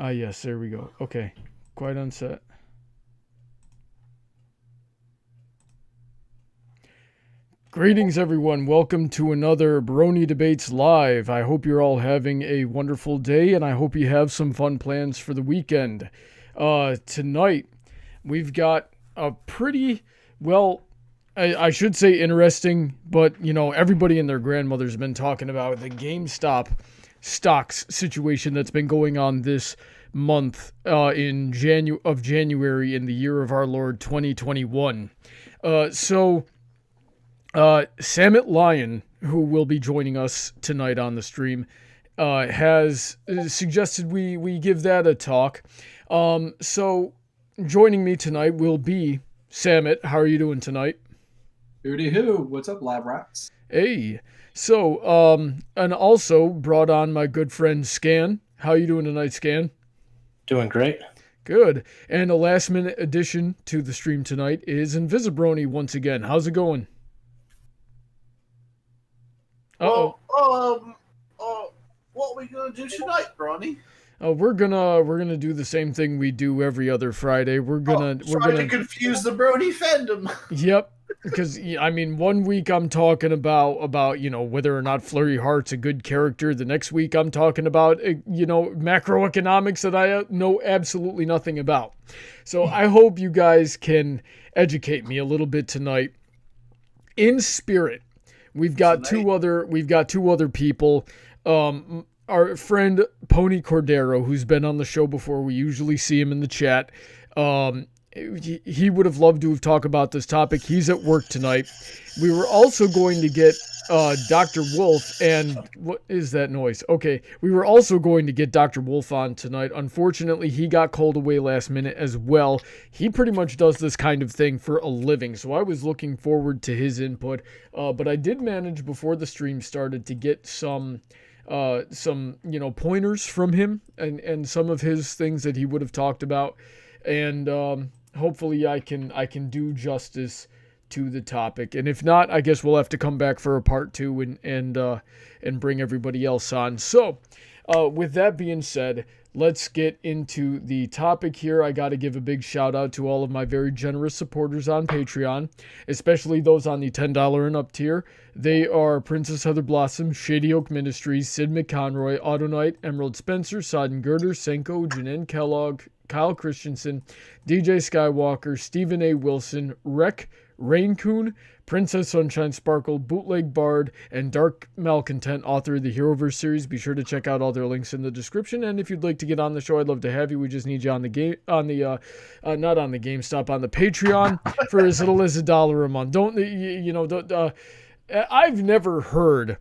Ah, yes, there we go. Okay, quiet on set. Greetings, everyone. Welcome to another Brony Debates Live. I hope you're all having a wonderful day, and I hope you have some fun plans for the weekend. Tonight, we've got a pretty, well, I should say interesting, but, you know, everybody and their grandmother's been talking about the GameStop stocks situation that's been going on this month in January in the year of our Lord 2021. Samoht Lion, who will be joining us tonight on the stream, has suggested we give that a talk. So joining me tonight will be Samoht. How are you doing tonight? Hooty hoo! What's up, lab rats? Hey. So, and also brought on my good friend Skan. How are you doing tonight, Skan? Doing great. Good. And a last minute addition to the stream tonight is InvisiBrony once again. How's it going? Well, what are we gonna do tonight, Brony? We're gonna do the same thing we do every other Friday. We're gonna confuse the Brony fandom. Yep, because I mean, one week I'm talking about you know whether or not Flurry Heart's a good character. The next week I'm talking about you know macroeconomics that I know absolutely nothing about. So I hope you guys can educate me a little bit tonight. In spirit, we've got two other people. Our friend Pony Cordero, who's been on the show before, we usually see him in the chat. He would have loved to have talked about this topic. He's at work tonight. We were also going to get Dr. Wolf, and what is that noise? Okay, we were also going to get Dr. Wolf on tonight. Unfortunately, he got called away last minute as well. He pretty much does this kind of thing for a living, so I was looking forward to his input. But I did manage before the stream started to get some you know pointers from him and some of his things that he would have talked about, and hopefully I can do justice to the topic. And if not, I guess we'll have to come back for a part two and bring everybody else on. So with that being said, let's get into the topic here. I got to give a big shout out to all of my very generous supporters on Patreon, especially those on the $10 and up tier. They are Princess Heather Blossom, Shady Oak Ministries, Sid McConroy, Autoknight, Emerald Spencer, Sodden, Girder, Senko, Jennan, Kellogg, Kyle Christensen, DJ Skywalker, Stephen A. Wilson, Rein-Kun, Princess Sunshine Sparkle, Bootleg Bard, and Dark Malcontent, author of the Heroverse series. Be sure to check out all their links in the description. And if you'd like to get on the show, I'd love to have you. We just need you on the game, not on the GameStop, on the Patreon for as little as $1 a month. I've never heard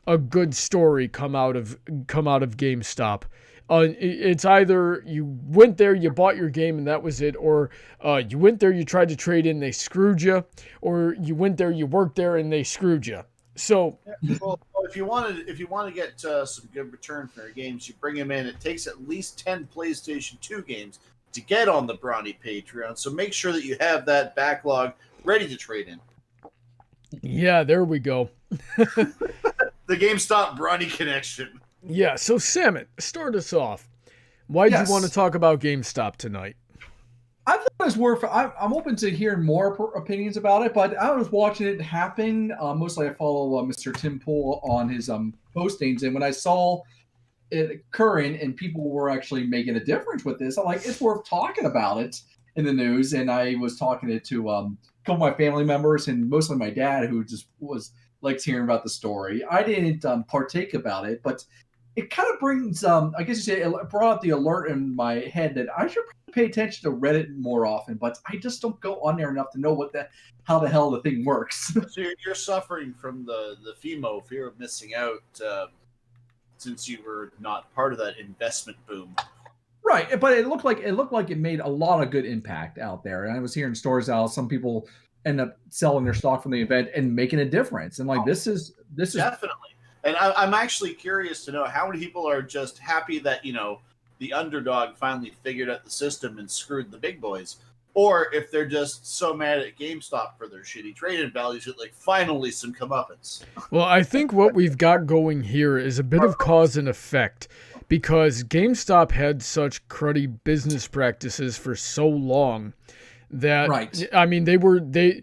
a good story come out of GameStop. It's either you went there, you bought your game, and that was it, or you went there, you tried to trade in, they screwed you, or you went there, you worked there, and they screwed you. So, well, if you want to get some good return for your games, you bring them in. It takes at least 10 PlayStation 2 games to get on the Brony Patreon. So make sure that you have that backlog ready to trade in. Yeah, there we go. The GameStop Brony connection. Yeah, so Samoht, start us off. Why'd you want to talk about GameStop tonight? I thought it was worth. I'm open to hearing more opinions about it, but I was watching it happen. Mostly, I follow Mr. Tim Pool on his postings, and when I saw it occurring and people were actually making a difference with this, I'm like, it's worth talking about it in the news. And I was talking it to a couple of my family members, and mostly my dad, who just likes hearing about the story. I didn't partake about it, but it kind of brings, I guess you say, it brought up the alert in my head that I should pay attention to Reddit more often, but I just don't go on there enough to know how the hell the thing works. So you're suffering from the FEMO, fear of missing out, since you were not part of that investment boom. Right, but it looked like it made a lot of good impact out there, and I was hearing stories out some people end up selling their stock from the event and making a difference. And like this is definitely. And I'm actually curious to know how many people are just happy that, you know, the underdog finally figured out the system and screwed the big boys. Or if they're just so mad at GameStop for their shitty trade-in values that, like, finally some comeuppance. Well, I think what we've got going here is a bit of cause and effect. because GameStop had such cruddy business practices for so long that, Right. I mean, everybody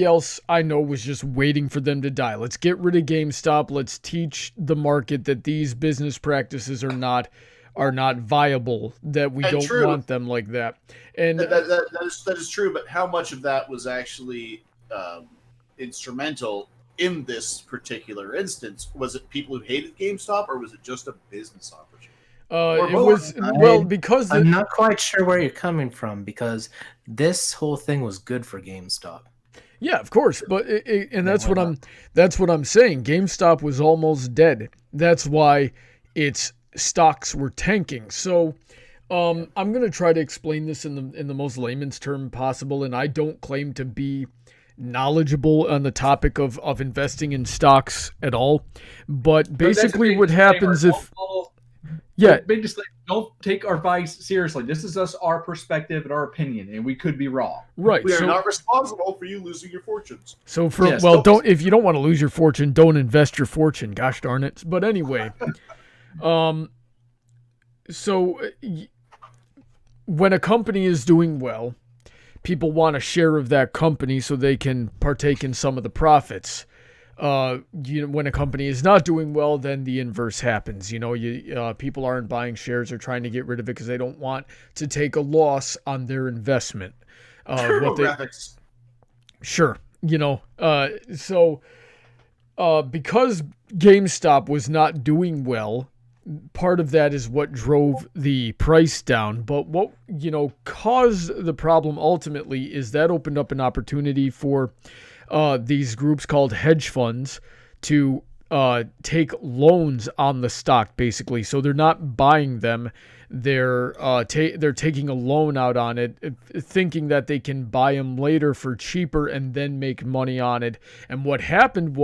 else I know was just waiting for them to die. Let's get rid of GameStop. Let's teach the market that these business practices are not viable, that we don't want them like that. And that is true, but how much of that was actually instrumental in this particular instance? Was it people who hated GameStop, or was it just a business opportunity? Because I'm not quite sure where you're coming from, because this whole thing was good for GameStop. Yeah, of course, but that's what I'm saying. GameStop was almost dead. That's why its stocks were tanking. So, I'm going to try to explain this in the most layman's term possible, and I don't claim to be knowledgeable on the topic of investing in stocks at all. But basically, what happens if big disclaimer, don't take our advice seriously. This is just our perspective and our opinion, and we could be wrong. Right. We are not responsible for you losing your fortunes. So if you don't want to lose your fortune, don't invest your fortune. Gosh darn it. But anyway, so when a company is doing well, people want a share of that company so they can partake in some of the profits. When a company is not doing well, then the inverse happens. People aren't buying shares or trying to get rid of it because they don't want to take a loss on their investment. Graphics. Sure. So because GameStop was not doing well, part of that is what drove the price down. But what, caused the problem ultimately is that opened up an opportunity for these groups called hedge funds to take loans on the stock, basically. So they're not buying them. They're taking a loan out on it, thinking that they can buy them later for cheaper and then make money on it. And what happened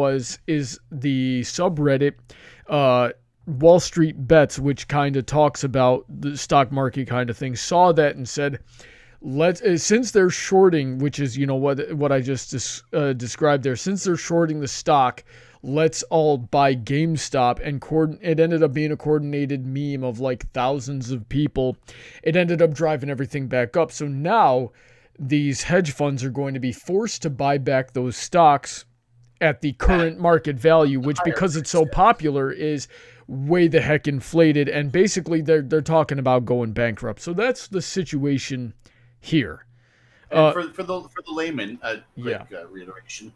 is the subreddit, Wall Street Bets, which kind of talks about the stock market kind of thing, saw that and said, since they're shorting, which is, what I just described there, since they're shorting the stock, let's all buy GameStop. And it ended up being a coordinated meme of like thousands of people. It ended up driving everything back up. So now these hedge funds are going to be forced to buy back those stocks at the current market value, which, because it's so popular, is way the heck inflated. And basically they're talking about going bankrupt. So that's the situation here. For the layman, reiteration.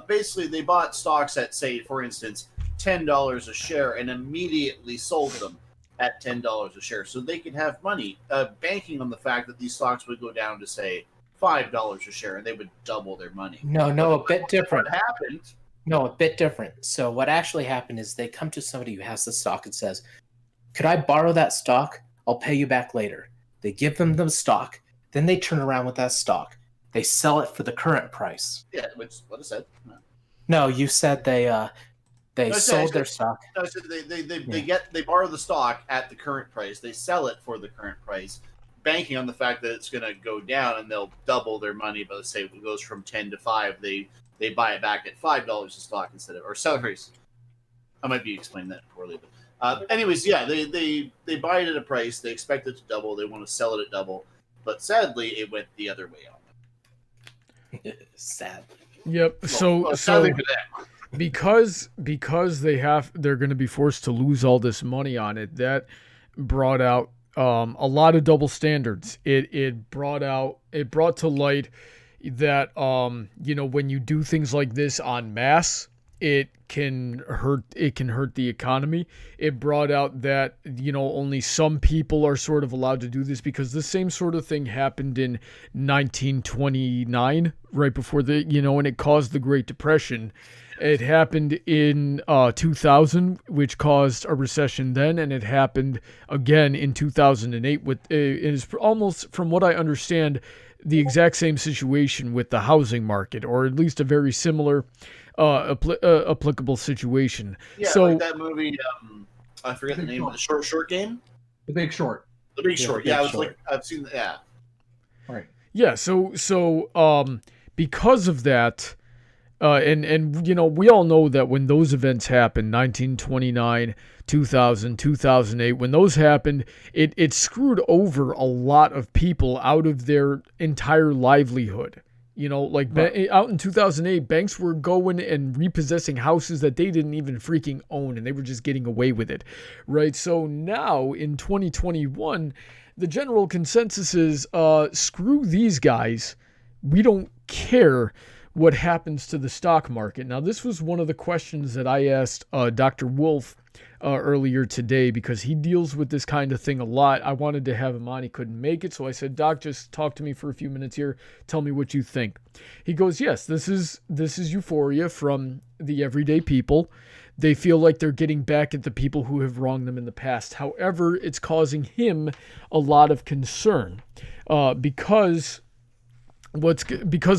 Basically, they bought stocks at, say, for instance, $10 a share, and immediately sold them at $10 a share, so they could have money, banking on the fact that these stocks would go down to, say, $5 a share, and they would double their money. No, a bit different. What happened? No, a bit different. So what actually happened is they come to somebody who has the stock and says, "Could I borrow that stock? I'll pay you back later." They give them the stock. Then they turn around with that stock. They sell it for the current price. Yeah, which what I said. No, you said they sold their stock. No, so they borrow the stock at the current price. They sell it for the current price, banking on the fact that it's going to go down and they'll double their money. But let's say it goes from 10 to 5, they buy it back at $5 a stock instead of, or salaries. I might be explaining that poorly, but anyways, yeah, they buy it at a price. They expect it to double. They want to sell it at double. But sadly, it went the other way on. Sad. Yep. So because they're going to be forced to lose all this money on it, that brought out a lot of double standards. It brought to light that when you do things like this en masse, it can hurt the economy. It brought out that only some people are sort of allowed to do this, because the same sort of thing happened in 1929, right before and it caused the Great Depression. It happened in 2000, which caused a recession then, and it happened again in 2008 it is almost, from what I understand, the exact same situation with the housing market, or at least a very similar applicable situation. Yeah, so like that movie, I forget the name of the short game. The Big Short. The Big Short. Yeah, I've seen that. Yeah. Right. Yeah. So because of that, And you know, we all know that when those events happened, 1929, 2000, 2008, when those happened, it screwed over a lot of people out of their entire livelihood. You know, like out in 2008, banks were going and repossessing houses that they didn't even freaking own, and they were just getting away with it, right? So now in 2021, the general consensus is screw these guys. We don't care what happens to the stock market. Now, this was one of the questions that I asked Dr. Wolf earlier today, because he deals with this kind of thing a lot. I wanted to have him on. He couldn't make it. So I said, Doc, just talk to me for a few minutes here. Tell me what you think. He goes, yes, this is euphoria from the everyday people. They feel like they're getting back at the people who have wronged them in the past. However, it's causing him a lot of concern because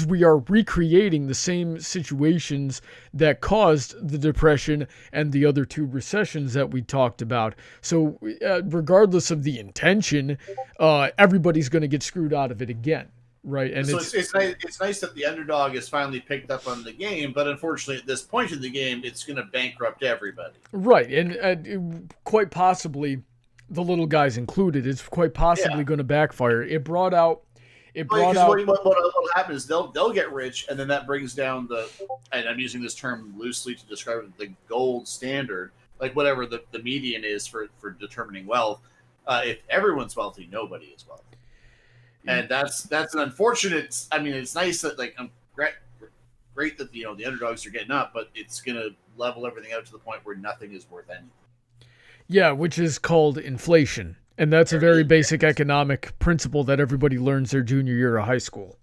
we are recreating the same situations that caused the Depression and the other two recessions that we talked about. So regardless of the intention, everybody's going to get screwed out of it again, right? And so it's nice that the underdog has finally picked up on the game, but unfortunately at this point in the game, it's going to bankrupt everybody. Right, and quite possibly, the little guys included, it's quite possibly going to backfire. It brought out... What will happen is they'll get rich, and then that brings down and I'm using this term loosely to describe the gold standard, like whatever the median is for determining wealth. If everyone's wealthy, nobody is wealthy, and that's an unfortunate. I mean, it's nice that like great that the underdogs are getting up, but it's gonna level everything out to the point where nothing is worth anything. Yeah, which is called inflation. And that's a very basic economic principle that everybody learns their junior year of high school.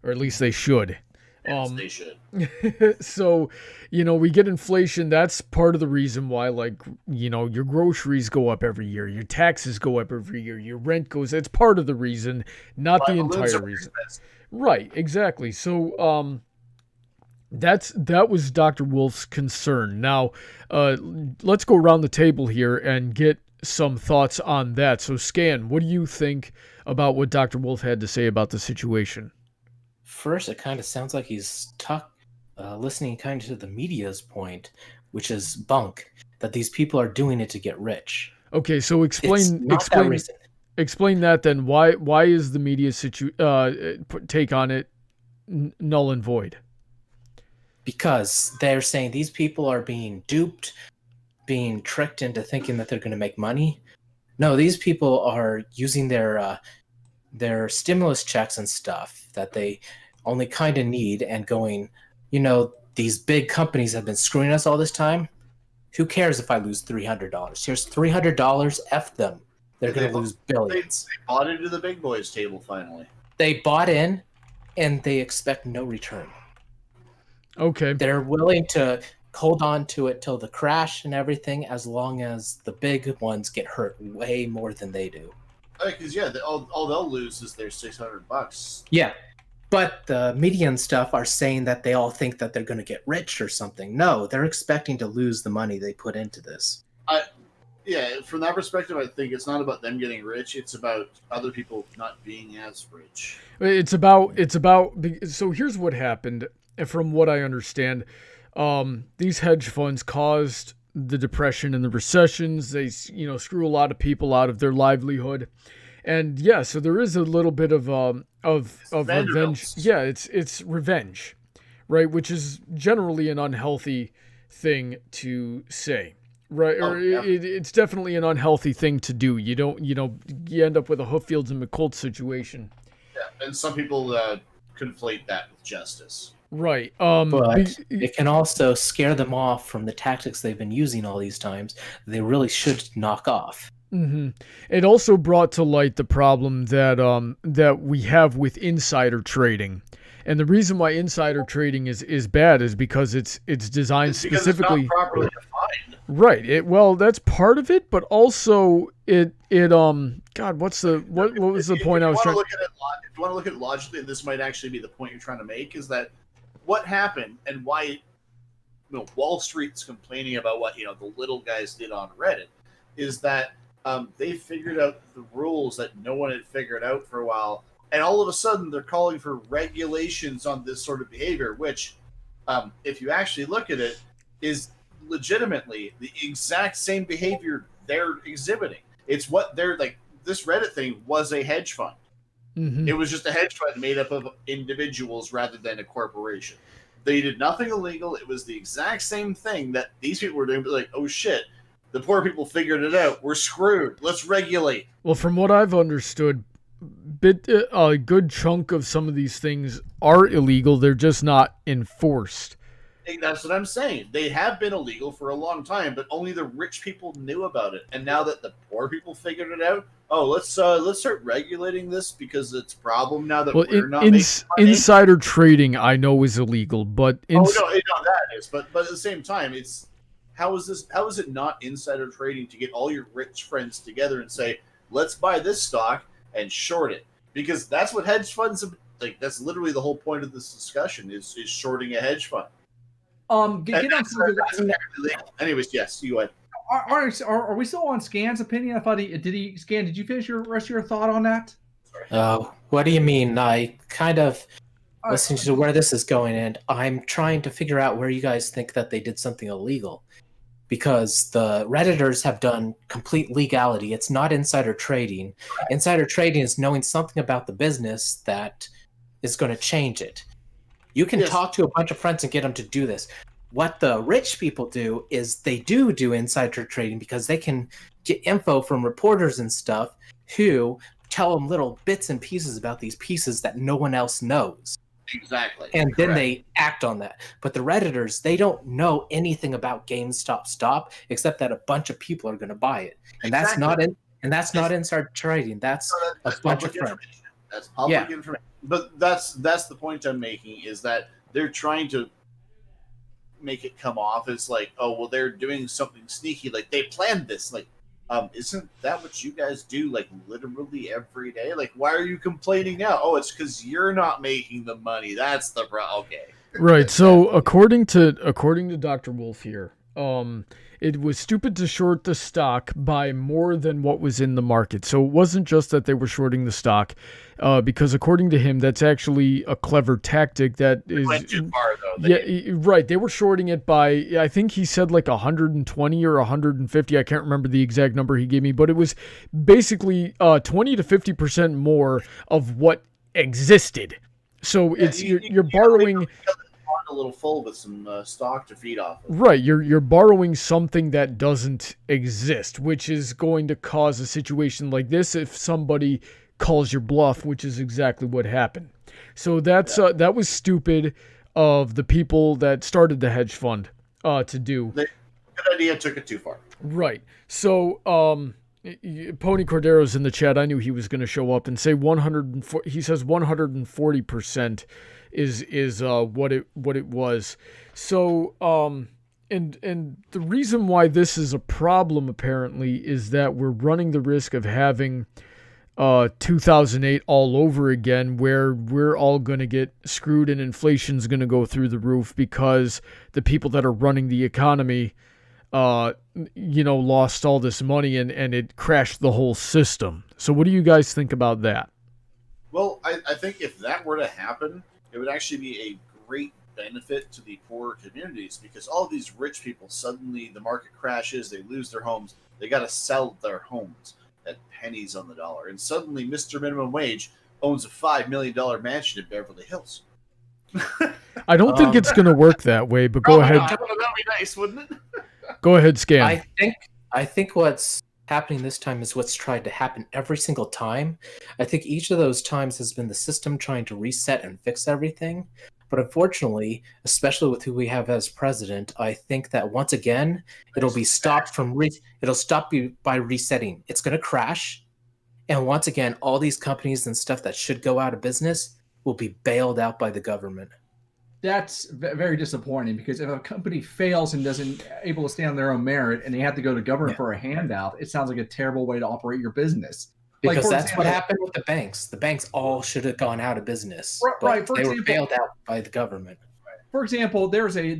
Or at least they should. Yes, they should. So, we get inflation. That's part of the reason why, like, your groceries go up every year. Your taxes go up every year. Your rent goes. It's part of the reason, not the entire reason. Right, exactly. So, that was Dr. Wolf's concern. Now, let's go around the table here and get some thoughts on that. So, Skan, what do you think about what Dr. Wolf had to say about the situation? First, it kind of sounds like he's listening kind of to the media's point, which is bunk, that these people are doing it to get rich. Okay, so explain that then. Why is the media take on it null and void? Because they're saying these people are being duped, being tricked into thinking that they're going to make money. No, these people are using their stimulus checks and stuff that they only kind of need and going, these big companies have been screwing us all this time. Who cares if I lose $300? Here's $300. F them. They're going to lose billions. They bought into the big boys table finally. They bought in and they expect no return. Okay. They're willing to hold on to it till the crash and everything, as long as the big ones get hurt way more than they do. Because all they'll lose is their $600. Yeah, but the media and stuff are saying that they all think that they're going to get rich or something. No, they're expecting to lose the money they put into this. From that perspective, I think it's not about them getting rich. It's about other people not being as rich. It's about. So here's what happened. From what I understand, these hedge funds caused the Depression and the recessions. They, screw a lot of people out of their livelihood, and so there is a little bit of revenge. Yeah, it's revenge, right? Which is generally an unhealthy thing to say, right? It's definitely an unhealthy thing to do. You don't, you end up with a Hooffields and McColt situation. Yeah, and some people conflate that with justice. Right. But it can also scare them off from the tactics they've been using all these times. They really should knock off. Mm-hmm. It also brought to light the problem that we have with insider trading. And the reason why insider trading is bad is because it's designed specifically. It's not properly defined. Right. That's part of it, but also God, what was the point I was trying? If you want to look at it logically, and this might actually be the point you're trying to make, is that what happened and why Wall Street's complaining about what the little guys did on Reddit is that they figured out the rules that no one had figured out for a while, and all of a sudden they're calling for regulations on this sort of behavior, which if you actually look at it, is legitimately the exact same behavior they're exhibiting. It's what they're like. This Reddit thing was a hedge fund. Mm-hmm. It was just a hedge fund made up of individuals rather than a corporation. They did nothing illegal. It was the exact same thing that these people were doing, but like, oh shit, the poor people figured it out. We're screwed. Let's regulate. Well, from what I've understood, a good chunk of some of these things are illegal. They're just not enforced. That's what I'm saying. They have been illegal for a long time, but only the rich people knew about it. And now that the poor people figured it out, let's start regulating this because it's a problem now that we're not making money. Insider trading, I know, is illegal, but that is. But at the same time, it's how is it not insider trading to get all your rich friends together and say, let's buy this stock and short it? Because that's what hedge funds like. That's literally the whole point of this discussion is shorting a hedge fund. Anyways, yes, you go ahead. Are we still on Skan's opinion? I thought Skan, did you finish your rest of your thought on that? What do you mean? I kind of listening to where this is going, and I'm trying to figure out where you guys think that they did something illegal. Because the Redditors have done complete legality. It's not insider trading. Insider trading is knowing something about the business that is going to change it. You can talk to a bunch of friends and get them to do this. What the rich people do is they do insider trading because they can get info from reporters and stuff who tell them little bits and pieces about these pieces that no one else knows. Exactly. And then they act on that. But the Redditors, they don't know anything about GameStop stop except that a bunch of people are going to buy it. And that's not insider trading. That's a bunch of friends. That's public information. But that's the point I'm making is that they're trying to make it come off as like, oh, well, they're doing something sneaky. Like they planned this. Like, isn't that what you guys do? Like literally every day? Like, why are you complaining now? Oh, it's because you're not making the money. That's the problem. Okay. Right. So according to Dr. Wolf here, it was stupid to short the stock by more than what was in the market. So it wasn't just that they were shorting the stock, because according to him, that's actually a clever tactic. That is went too far, though. Right. They were shorting it by, I think he said like 120 or 150. I can't remember the exact number he gave me, but it was basically 20 to 50% more of what existed. So you're borrowing a little full with some stock to feed off of. Right, you're borrowing something that doesn't exist, which is going to cause a situation like this if somebody calls your bluff, which is exactly what happened. So that was stupid of the people that started the hedge fund to do. Good idea, took it too far. Right. So Pony Cordero's in the chat. I knew he was going to show up and say 104. He says 140% is what it was. So and the reason why this is a problem apparently is that we're running the risk of having 2008 all over again, where we're all going to get screwed and inflation's going to go through the roof because the people that are running the economy lost all this money and it crashed the whole system. So what do you guys think about that? Well, I think if that were to happen, it would actually be a great benefit to the poorer communities because all these rich people, suddenly the market crashes, they lose their homes, they got to sell their homes at pennies on the dollar. And suddenly Mr. Minimum Wage owns a $5 million mansion in Beverly Hills. I don't think it's going to work that way, but go ahead. That would be nice, wouldn't it? Go ahead, Skan. I think what's happening this time is what's tried to happen every single time. I think each of those times has been the system trying to reset and fix everything. But unfortunately, especially with who we have as president, I think that once again, it'll be stopped by resetting. It's going to crash. And once again, all these companies and stuff that should go out of business will be bailed out by the government. That's very disappointing because if a company fails and doesn't able to stand on their own merit and they have to go to government for a handout, it sounds like a terrible way to operate your business. Because that's what happened with the banks. The banks all should have gone out of business. Right. They were bailed out by the government. For example, there was a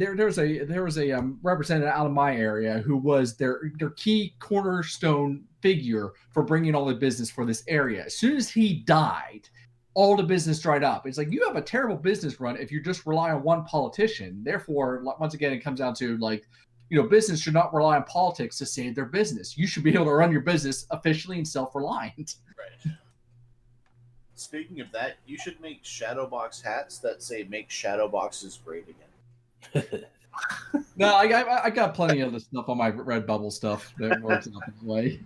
representative out of my area who was their key cornerstone figure for bringing all the business for this area. As soon as he died, all the business dried up. It's like you have a terrible business run if you just rely on one politician. Therefore, once again, it comes down to like, business should not rely on politics to save their business. You should be able to run your business efficiently and self-reliant. Right. Speaking of that, you should make Shadowbox hats that say "Make Shadowboxes Great Again." No, I got plenty of the stuff on my Redbubble stuff that works out that way.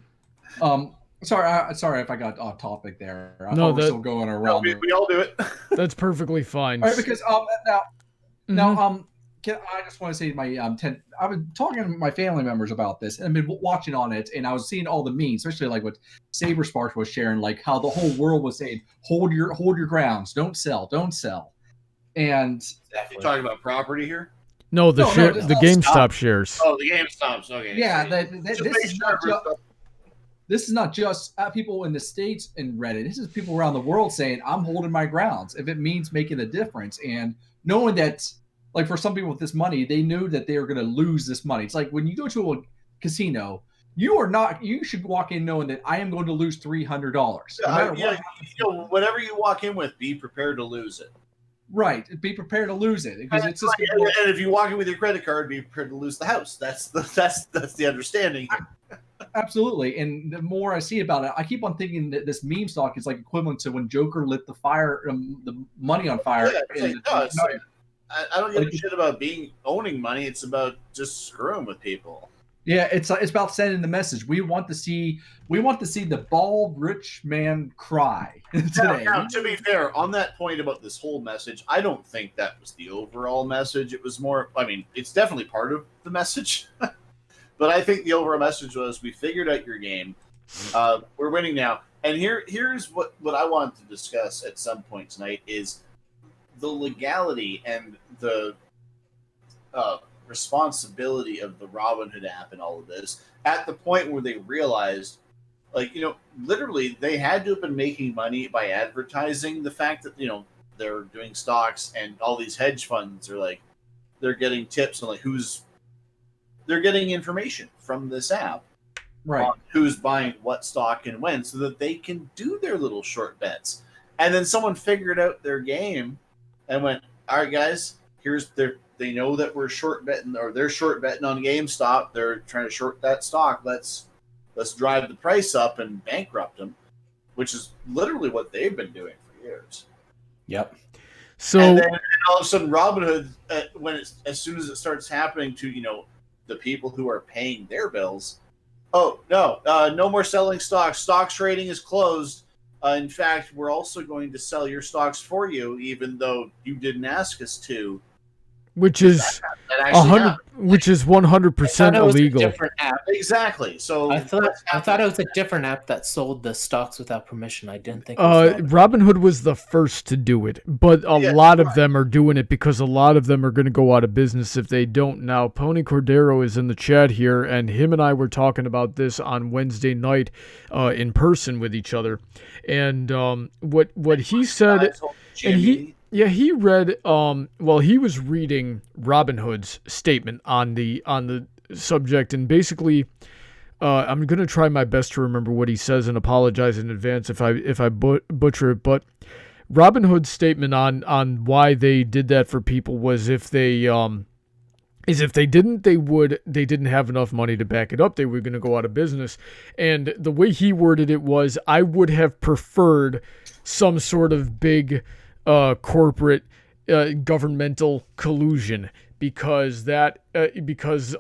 Sorry if I got off topic there. I thought we're still going around. No, we all do it. That's perfectly fine. All right, because I just want to say I've been talking to my family members about this, and I've been watching on it, and I was seeing all the memes, especially like what Saber Sparks was sharing, like how the whole world was saying, hold your grounds, don't sell. And you talking about property here? No, the GameStop shares. Oh, the GameStops. Okay. Yeah, this is not just people in the States and Reddit. This is people around the world saying, I'm holding my grounds if it means making a difference. And knowing that, like for some people with this money, they knew that they were going to lose this money. It's like when you go to a casino, you should walk in knowing that I am going to lose $300. Whatever you walk in with, be prepared to lose it. Right. Be prepared to lose it. Because it's just and if you walk in with your credit card, be prepared to lose the house. That's the understanding here. Absolutely. And the more I see about it, I keep on thinking that this meme stock is like equivalent to when Joker lit the money on fire. I don't give a shit about owning money. It's about just screwing with people. Yeah, it's about sending the message. We want to see the bald rich man cry today. Now, to be fair, on that point about this whole message, I don't think that was the overall message. It was more, it's definitely part of the message. But I think the overall message was, we figured out your game. We're winning now. And here's what I wanted to discuss at some point tonight is the legality and the responsibility of the Robinhood app and all of this at the point where they realized, literally they had to have been making money by advertising the fact that, they're doing stocks and all these hedge funds are like, they're getting tips on they're getting information from this app, right? On who's buying what stock and when, so that they can do their little short bets. And then someone figured out their game and went, "All right, guys, they know that we're short betting, or they're short betting on GameStop. They're trying to short that stock. Let's drive the price up and bankrupt them," which is literally what they've been doing for years. Yep. So and all of a sudden, Robinhood, as soon as it starts happening to the people who are paying their bills, oh no, no more selling stocks. Stock trading is closed. In fact, we're also going to sell your stocks for you, even though you didn't ask us to. Which is 100% illegal. Different app. Exactly. So I thought it was a different app that sold the stocks without permission. I didn't think. Robinhood was the first to do it, but a lot of them are doing it because a lot of them are going to go out of business if they don't. Now, Pony Cordero is in the chat here, and him and I were talking about this on Wednesday night, in person with each other, and what he said, and he. Yeah, he read. He was reading Robinhood's statement on the subject, and basically, I'm gonna try my best to remember what he says and apologize in advance if I butcher it. But Robinhood's statement on why they did that for people was if they didn't have enough money to back it up, they were gonna go out of business. And the way he worded it was, I would have preferred some sort of big corporate governmental collusion, because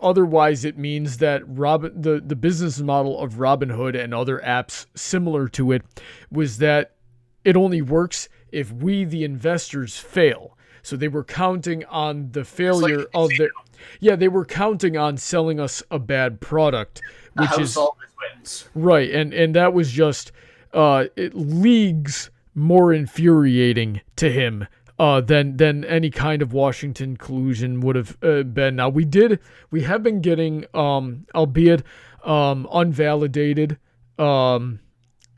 otherwise it means that the business model of Robinhood and other apps similar to it was that it only works if we, the investors, fail. So they were counting on the failure of their... Yeah, they were counting on selling us a bad product, which is... wins. Right, and that was just leagues more infuriating to him than any kind of Washington collusion would have been. Now, we have been getting, albeit unvalidated,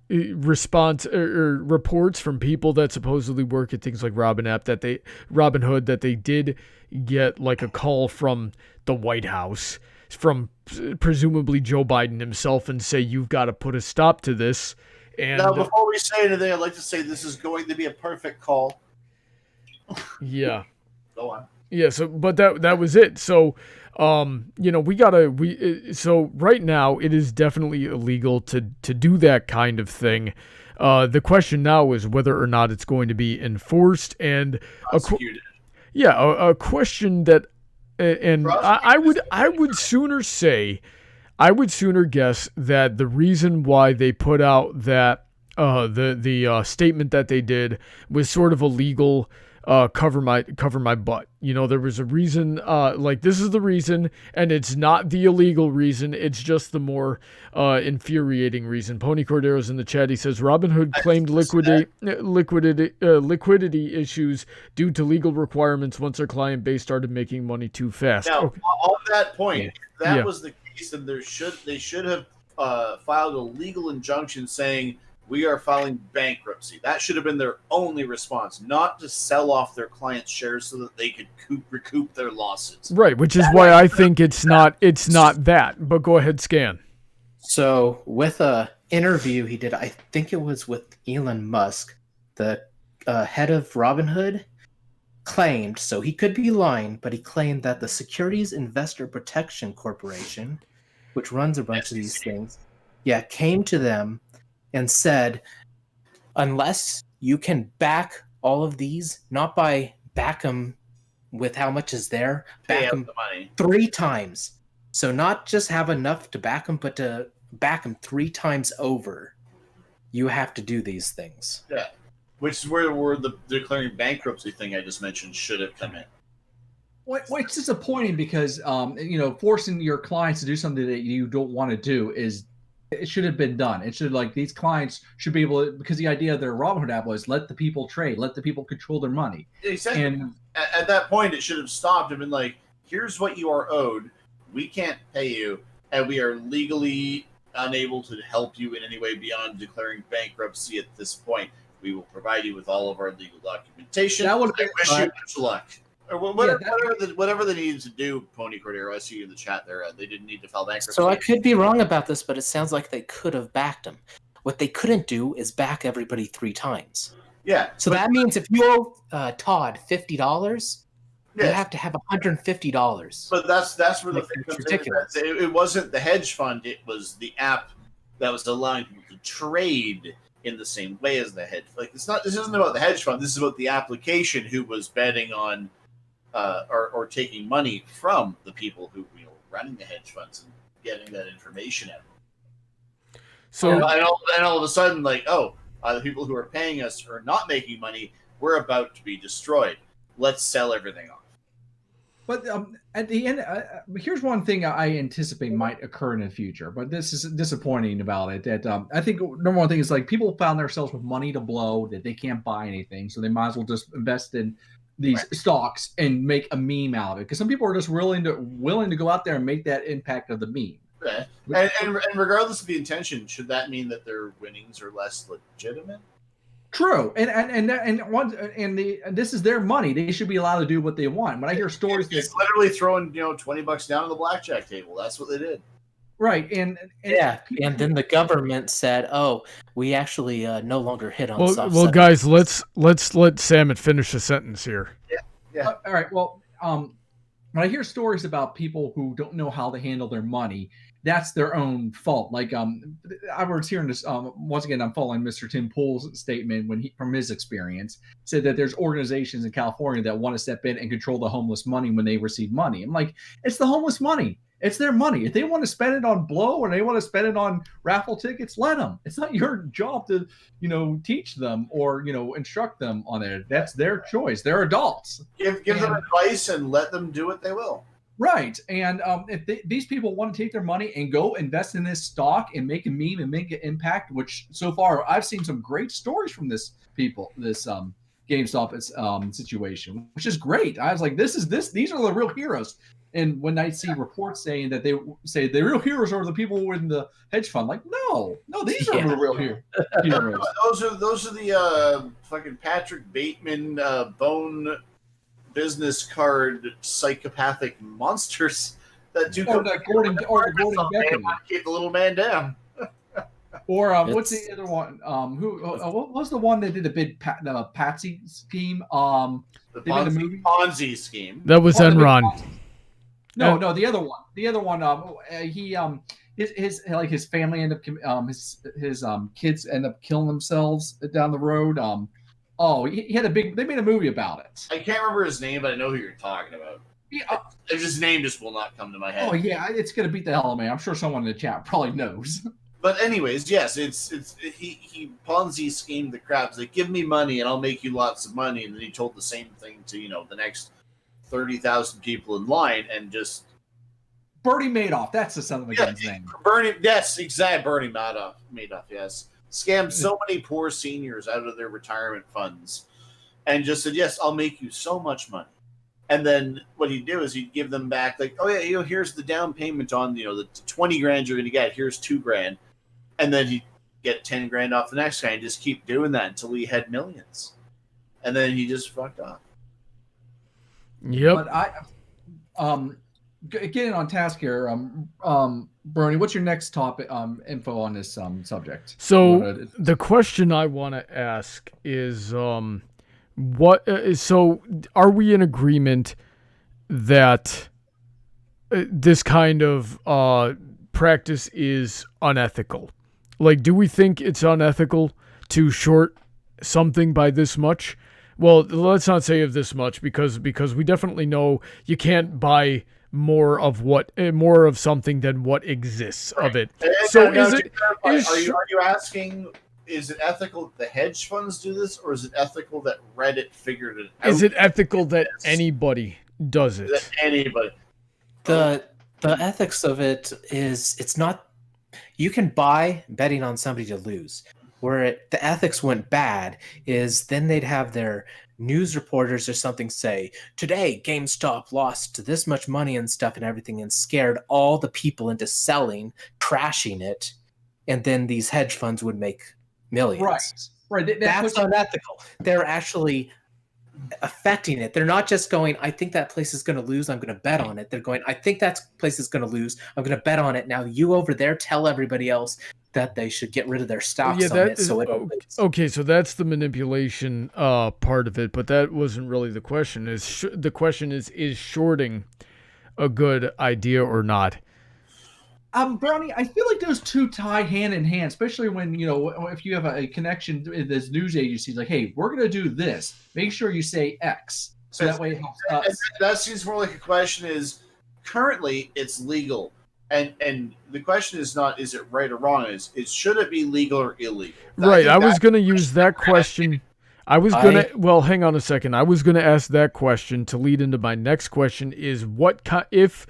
response or reports from people that supposedly work at things like Robinhood, that they did get like a call from the White House, from presumably Joe Biden himself, and say, you've got to put a stop to this. And now, before we say anything, I'd like to say this is going to be a perfect call. yeah. Go on. Yeah, so but that was it. So so right now it is definitely illegal to do that kind of thing. The question now is whether or not it's going to be enforced, and Prosecuted. a question that and I would sooner guess that the reason why they put out that the statement that they did was sort of a legal cover my butt. There was a reason, this is the reason, and it's not the illegal reason. It's just the more infuriating reason. Pony Cordero's in the chat. He says Robinhood claimed liquidity issues due to legal requirements once their client base started making money too fast. Now, Okay. on that point, if that Yeah. was the case, then they should have filed a legal injunction saying we are filing bankruptcy. That should have been their only response, not to sell off their clients' shares so that they could recoup their losses. Right, which is why I think it's not that. But go ahead, Skan. So with a interview he did, I think it was with Elon Musk, the head of Robinhood claimed, so he could be lying, but he claimed that the Securities Investor Protection Corporation, which runs a bunch of these things, came to them and said, unless you can back all of these, not by back them with how much is there, back them the money 3 times. So not just have enough to back them, but to back them 3 times over. You have to do these things. Yeah, which is where the declaring bankruptcy thing I just mentioned should have come in. What's disappointing because forcing your clients to do something that you don't want to do it should have been done. It should these clients should be able to, because the idea of their Robinhood app was let the people trade, let the people control their money. Exactly. And at that point, it should have stopped and been like, here's what you are owed. We can't pay you, and we are legally unable to help you in any way beyond declaring bankruptcy at this point. We will provide you with all of our legal documentation. That would I have wish you much luck. Or whatever they needed to do, Pony Cordero. I see you in the chat there. They didn't need to file bankruptcy. So I could be wrong about this, but it sounds like they could have backed him. What they couldn't do is back everybody 3 times. Yeah. So that means if you owe Todd $50, you have to have $150. But that's where the thing comes ridiculous. in. It wasn't the hedge fund. It was the app that was allowing people to trade in the same way as the hedge. This isn't about the hedge fund. This is about the application who was betting on or taking money from the people who running the hedge funds and getting that information out. So and all of a sudden, the people who are paying us are not making money. We're about to be destroyed. Let's sell everything off. But at the end, here's one thing I anticipate might occur in the future. But this is disappointing about it. That I think number one thing is people found themselves with money to blow that they can't buy anything, so they might as well just invest in these stocks and make a meme out of it. Because some people are just willing to go out there and make that impact of the meme. Yeah. And regardless of the intention, should that mean that their winnings are less legitimate? True, and this is their money. They should be allowed to do what they want. When I hear stories, it's literally throwing $20 down on the blackjack table. That's what they did. Right, and then the government said, "Oh, we actually no longer hit on." Well, guys, let's let Samoht finish the sentence here. Yeah. All right. Well, when I hear stories about people who don't know how to handle their money, that's their own fault. I was hearing this once again. I'm following Mr. Tim Pool's statement from his experience, said that there's organizations in California that want to step in and control the homeless money when they receive money. I'm like, it's the homeless money. It's their money. If they want to spend it on blow or they want to spend it on raffle tickets, let them. It's not your job to, teach them or, instruct them on it. That's their choice. They're adults. Give them advice and let them do what they will. Right. And if these people want to take their money and go invest in this stock and make a meme and make an impact, which so far I've seen some great stories from this GameStop situation, which is great. I was like, these are the real heroes. And when I see reports saying that they say the real heroes are the people in the hedge fund, no, these are the real heroes. Those are the fucking Patrick Bateman bone business card psychopathic monsters that do. Or the Gordon Beckham. Keep the little man down. Or what's the other one? What was the one that did a big Patsy scheme? The they made a movie. Ponzi scheme. That was Enron. No, the other one. The other one. His family ended up his kids end up killing themselves down the road. He had a big. They made a movie about it. I can't remember his name, but I know who you're talking about. Yeah. His name just will not come to my head. Oh yeah, it's gonna beat the hell out of me. I'm sure someone in the chat probably knows. But anyways, yes, he Ponzi schemed the crap. He's like, give me money and I'll make you lots of money. And then he told the same thing to the next 30,000 people in line, and just Bernie Madoff. That's the son of a gun's name. Bernie, yes, exactly. Bernie Madoff, yes, scammed so many poor seniors out of their retirement funds, and just said, yes, I'll make you so much money. And then what he'd do is he'd give them back, like, oh yeah, here's the down payment on the 20 grand you're going to get. Here's $2 grand. And then he'd get 10 grand off the next guy and just keep doing that until he had millions. And then he just fucked off. Yep. But getting on task here, Brony, what's your next topic, info on this subject? So the question I want to ask is, so are we in agreement that this kind of practice is unethical? Like, do we think it's unethical to short something by this much? Well, let's not say of this much, because we definitely know you can't buy more of something than what exists of it. So are you asking, is it ethical that the hedge funds do this, or is it ethical that Reddit figured it out? Is it ethical that anybody does it? That anybody. The ethics of it is, it's not. You can buy betting on somebody to lose. Where the ethics went bad is then they'd have their news reporters or something say, today GameStop lost this much money and stuff and everything, and scared all the people into selling, crashing it, and then these hedge funds would make millions. Right. That's unethical. They're actually affecting it. They're not just going, I think that place is going to lose, I'm going to bet on it. They're going, I think that place is going to lose, I'm going to bet on it. Now you over there tell everybody else that they should get rid of their stocks on it. Okay, so that's the manipulation part of it, but that wasn't really the question. The question is shorting a good idea or not? Brownie, I feel like those two tie hand in hand, especially when, if you have a connection in this news agency, like, hey, we're going to do this. Make sure you say X. So that way it helps us. That seems more like a question is, currently it's legal. And the question is not, is it right or wrong? Is should it be legal or illegal? Right. I was going to use that question. Well, hang on a second. I was going to ask that question to lead into my next question is if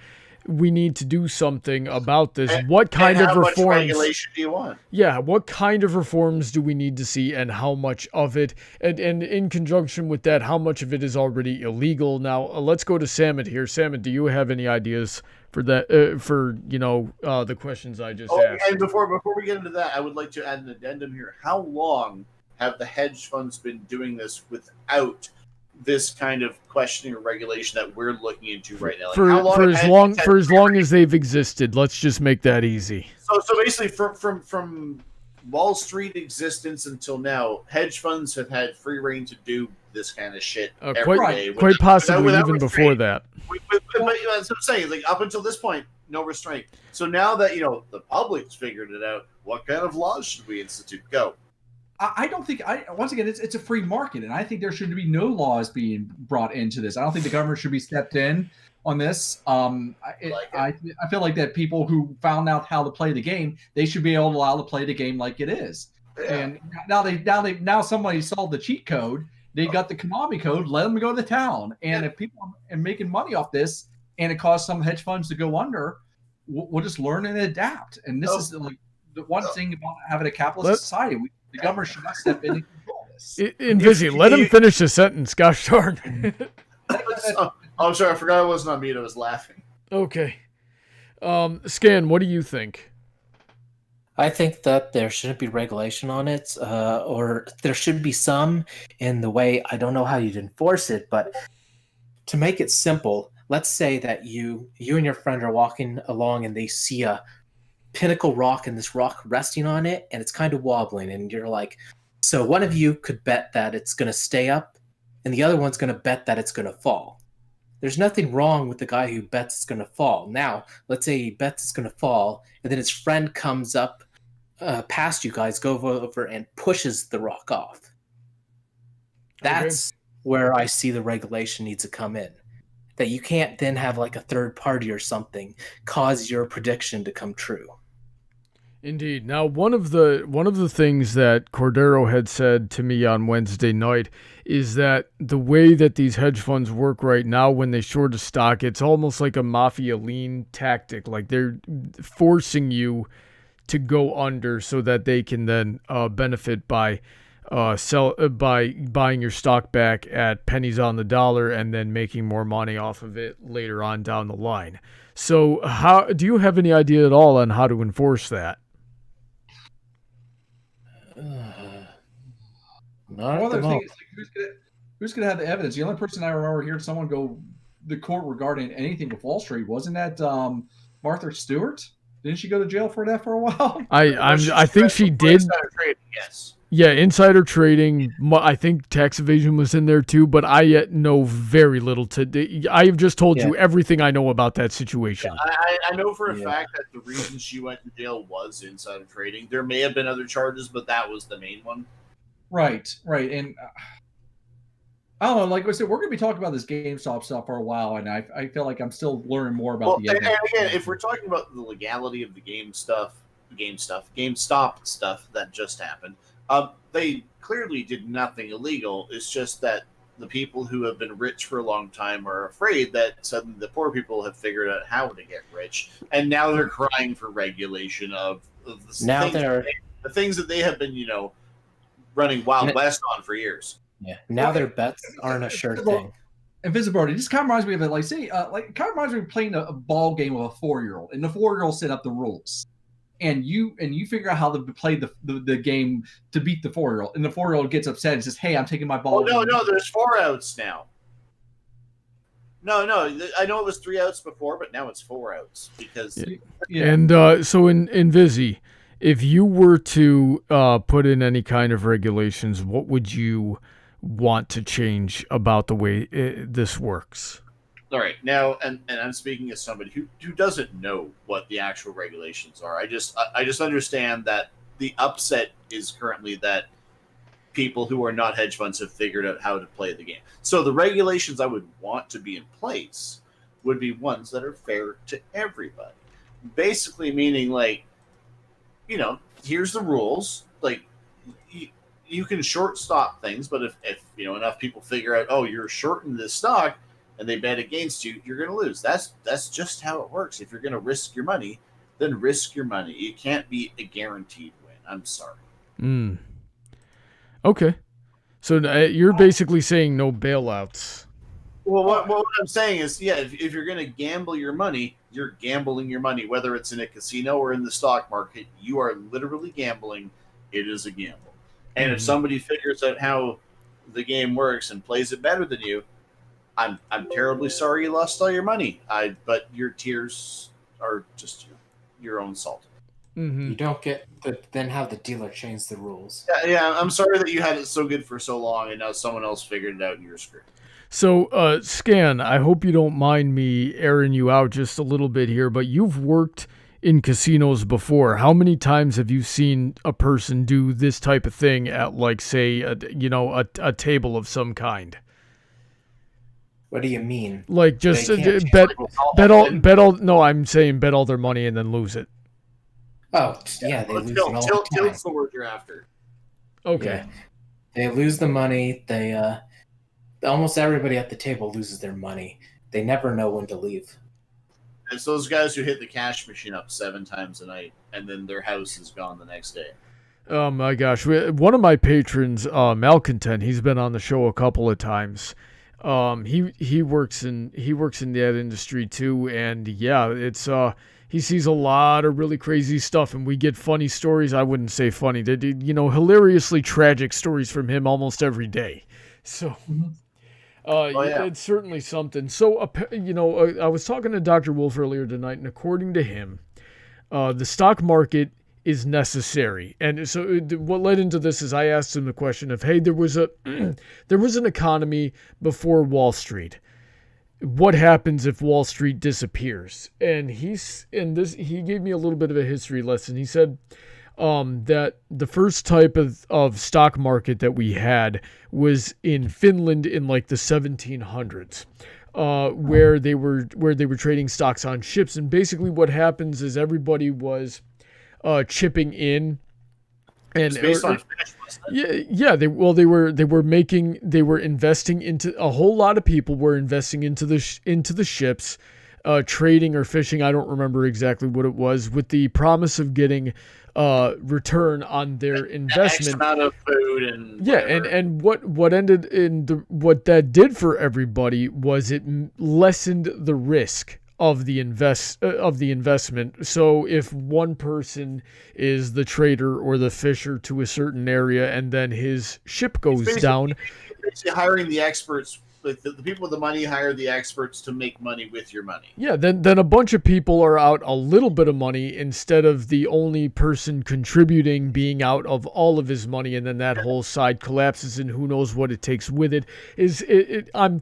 we need to do something about this, what kind of reforms? How much regulation do you want? Yeah, what kind of reforms do we need to see, and how much of it? And in conjunction with that, how much of it is already illegal? Now, let's go to Samoht here. Samoht, do you have any ideas for that? The questions I just asked. And before we get into that, I would like to add an addendum here. How long have the hedge funds been doing this without this kind of questioning or regulation that we're looking into right now? Like for as long as they've existed. Let's just make that easy. So basically, from Wall Street existence until now, hedge funds have had free reign to do this kind of shit every day. Quite possibly even before that. But that's what I'm saying. Like, up until this point, no restraint. So now that the public's figured it out, what kind of laws should we institute? Go. I don't think once again it's a free market, and I think there should be no laws being brought into this. I don't think the government should be stepped in on this. I feel like that people who found out how to play the game, they should be allowed to play the game like it is. Yeah. And now somebody solved the cheat code. They got the Konami code. Let them go to town. And if people are making money off this, and it caused some hedge funds to go under, we'll just learn and adapt. And this is like the one thing about having a capitalist society. The government should not step in and control this. Let him finish the sentence. Gosh darn. I'm sorry, I forgot it wasn't on me. I was laughing. Okay. Skan, what do you think? I think that there shouldn't be regulation on it, or there should be some in the way. I don't know how you'd enforce it, but to make it simple, let's say that you and your friend are walking along and they see a pinnacle rock and this rock resting on it, and it's kind of wobbling, and you're like, so one of you could bet that it's going to stay up, and the other one's going to bet that it's going to fall. There's nothing wrong with the guy who bets it's going to fall. Now, let's say he bets it's going to fall, and then his friend comes up past you guys, go over and pushes the rock off. That's where I see the regulation needs to come in. That you can't then have like a third party or something cause your prediction to come true. Indeed. Now, one of the things that Cordero had said to me on Wednesday night is that the way that these hedge funds work right now, when they short a stock, it's almost like a mafia lean tactic. Like they're forcing you to go under so that they can then benefit by buying your stock back at pennies on the dollar and then making more money off of it later on down the line. So how do you have any idea at all on how to enforce that? Not One other thing is, like, who's gonna have the evidence? The only person I remember hearing someone go the court regarding anything with Wall Street wasn't that Martha Stewart? Didn't she go to jail for that for a while? I think she did. Yes. Yeah, insider trading. I think tax evasion was in there too, but I yet know very little. I have just told you everything I know about that situation. I know for a fact that the reason she went to jail was insider trading. There may have been other charges, but that was the main one. Right. And I don't know. Like I said, we're going to be talking about this GameStop stuff for a while, and I feel like I'm still learning more about and again, if we're talking about the legality of the GameStop stuff that just happened, they clearly did nothing illegal. It's just that the people who have been rich for a long time are afraid that suddenly the poor people have figured out how to get rich, and now they're crying for regulation of the things that they have been, running Wild West on for years. Yeah. Now their bets aren't a sure thing. InvisiBrony, this kind of reminds me of it. Like, say, kind of reminds me of playing a ball game with a 4-year-old, and the 4-year-old set up the rules, and you figure out how to play the game to beat the 4-year-old, and the 4-year-old gets upset and says, "Hey, I'm taking my ball." Oh no, there's 4 outs now. No, I know it was 3 outs before, but now it's 4 outs because. Yeah. And so in Visi, if you were to put in any kind of regulations, what would you want to change about the way this works? All right, now, and I'm speaking as somebody who doesn't know what the actual regulations are. I just understand that the upset is currently that people who are not hedge funds have figured out how to play the game. So the regulations I would want to be in place would be ones that are fair to everybody. Basically meaning, like, here's the rules. Like, you can short stop things, but if enough people figure out, oh, you're shorting this stock, and they bet against you, you're going to lose. That's just how it works. If you're going to risk your money, then risk your money. It can't be a guaranteed win. I'm sorry. Okay. So you're basically saying no bailouts. Well, what I'm saying is, if you're going to gamble your money, you're gambling your money. Whether it's in a casino or in the stock market, you are literally gambling. It is a gamble. And if somebody figures out how the game works and plays it better than you, I'm terribly sorry you lost all your money. But your tears are just your own salt. You don't get then have the dealer change the rules. Yeah, I'm sorry that you had it so good for so long, and now someone else figured it out and you're screwed. So, Skan, I hope you don't mind me airing you out just a little bit here, but you've worked in casinos before. How many times have you seen a person do this type of thing at, like, say, a table of some kind? What do you mean? Like, just bet all. No, I'm saying bet all their money and then lose it. Oh, yeah, they lose it all the time. Tilt's the word you're after. Okay. Yeah. They lose the money. They almost everybody at the table loses their money. They never know when to leave. It's those guys who hit the cash machine up 7 times a night, and then their house is gone the next day. Oh my gosh! One of my patrons, Malcontent, he's been on the show a couple of times. He works in that industry too, and yeah, it's he sees a lot of really crazy stuff, and we get funny stories. I wouldn't say funny, hilariously tragic stories from him almost every day. So. It's certainly something. So, I was talking to Dr. Wolf earlier tonight, and according to him, the stock market is necessary. And so what led into this is I asked him the question of, hey, there was an economy before Wall Street. What happens if Wall Street disappears? And he gave me a little bit of a history lesson. He said that the first type of stock market that we had was in Finland in like the 1700s. Where they were trading stocks on ships, and basically what happens is everybody was chipping in, and based on they were investing into, a whole lot of people were investing into the ships, trading or fishing, I don't remember exactly what it was, with the promise of getting return on their investment. X amount of food and and what ended in what that did for everybody was it lessened the risk of the investment. So if one person is the trader or the fisher to a certain area and then his ship goes down, basically hiring the experts. Like the people with the money hire the experts to make money with your money. Yeah, then a bunch of people are out a little bit of money instead of the only person contributing being out of all of his money, and then that whole side collapses, and who knows what it takes with it. I'm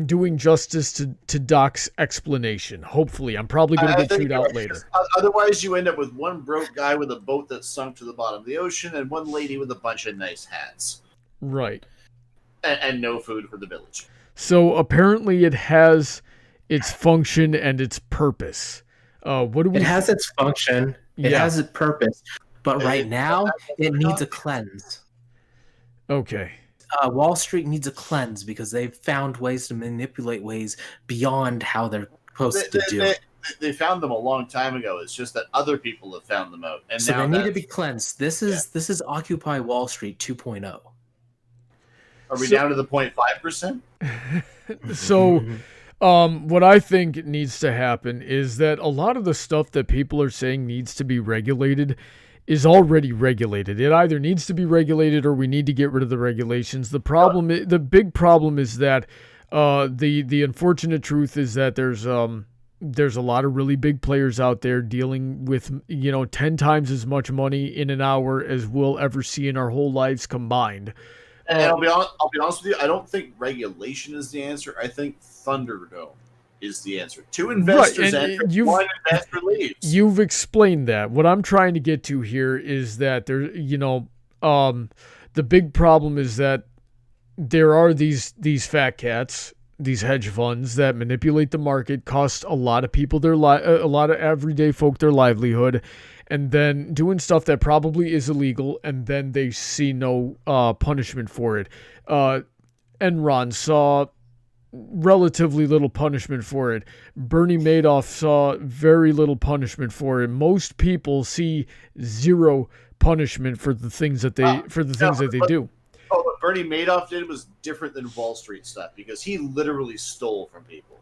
doing justice to Doc's explanation. Hopefully, I'm probably going to get chewed out later. Otherwise, you end up with one broke guy with a boat that sunk to the bottom of the ocean, and one lady with a bunch of nice hats. Right. And no food for the village. So apparently it has its function and its purpose. It has its function. It has its purpose. But right now, it needs a cleanse. Okay. Wall Street needs a cleanse because they've found ways to manipulate ways beyond how they're supposed to do. They found them a long time ago. It's just that other people have found them out. And so now they need to be cleansed. This is Occupy Wall Street 2.0. Are we down to the 0.5%? So, what I think needs to happen is that a lot of the stuff that people are saying needs to be regulated is already regulated. It either needs to be regulated or we need to get rid of the regulations. The big problem is that the unfortunate truth is that there's a lot of really big players out there dealing with 10 times as much money in an hour as we'll ever see in our whole lives combined. And I'll be honest with you, I don't think regulation is the answer. I think Thunderdome is the answer. Two investors enter, one investor leaves. You've explained that. What I'm trying to get to here is that the big problem is that there are these fat cats, these hedge funds that manipulate the market, cost a lot of people a lot of everyday folk their livelihood, and then doing stuff that probably is illegal, and then they see no punishment for it. Enron saw relatively little punishment for it. Bernie Madoff saw very little punishment for it. Most people see zero punishment for the things that they do. Oh, what Bernie Madoff did was different than Wall Street stuff because he literally stole from people.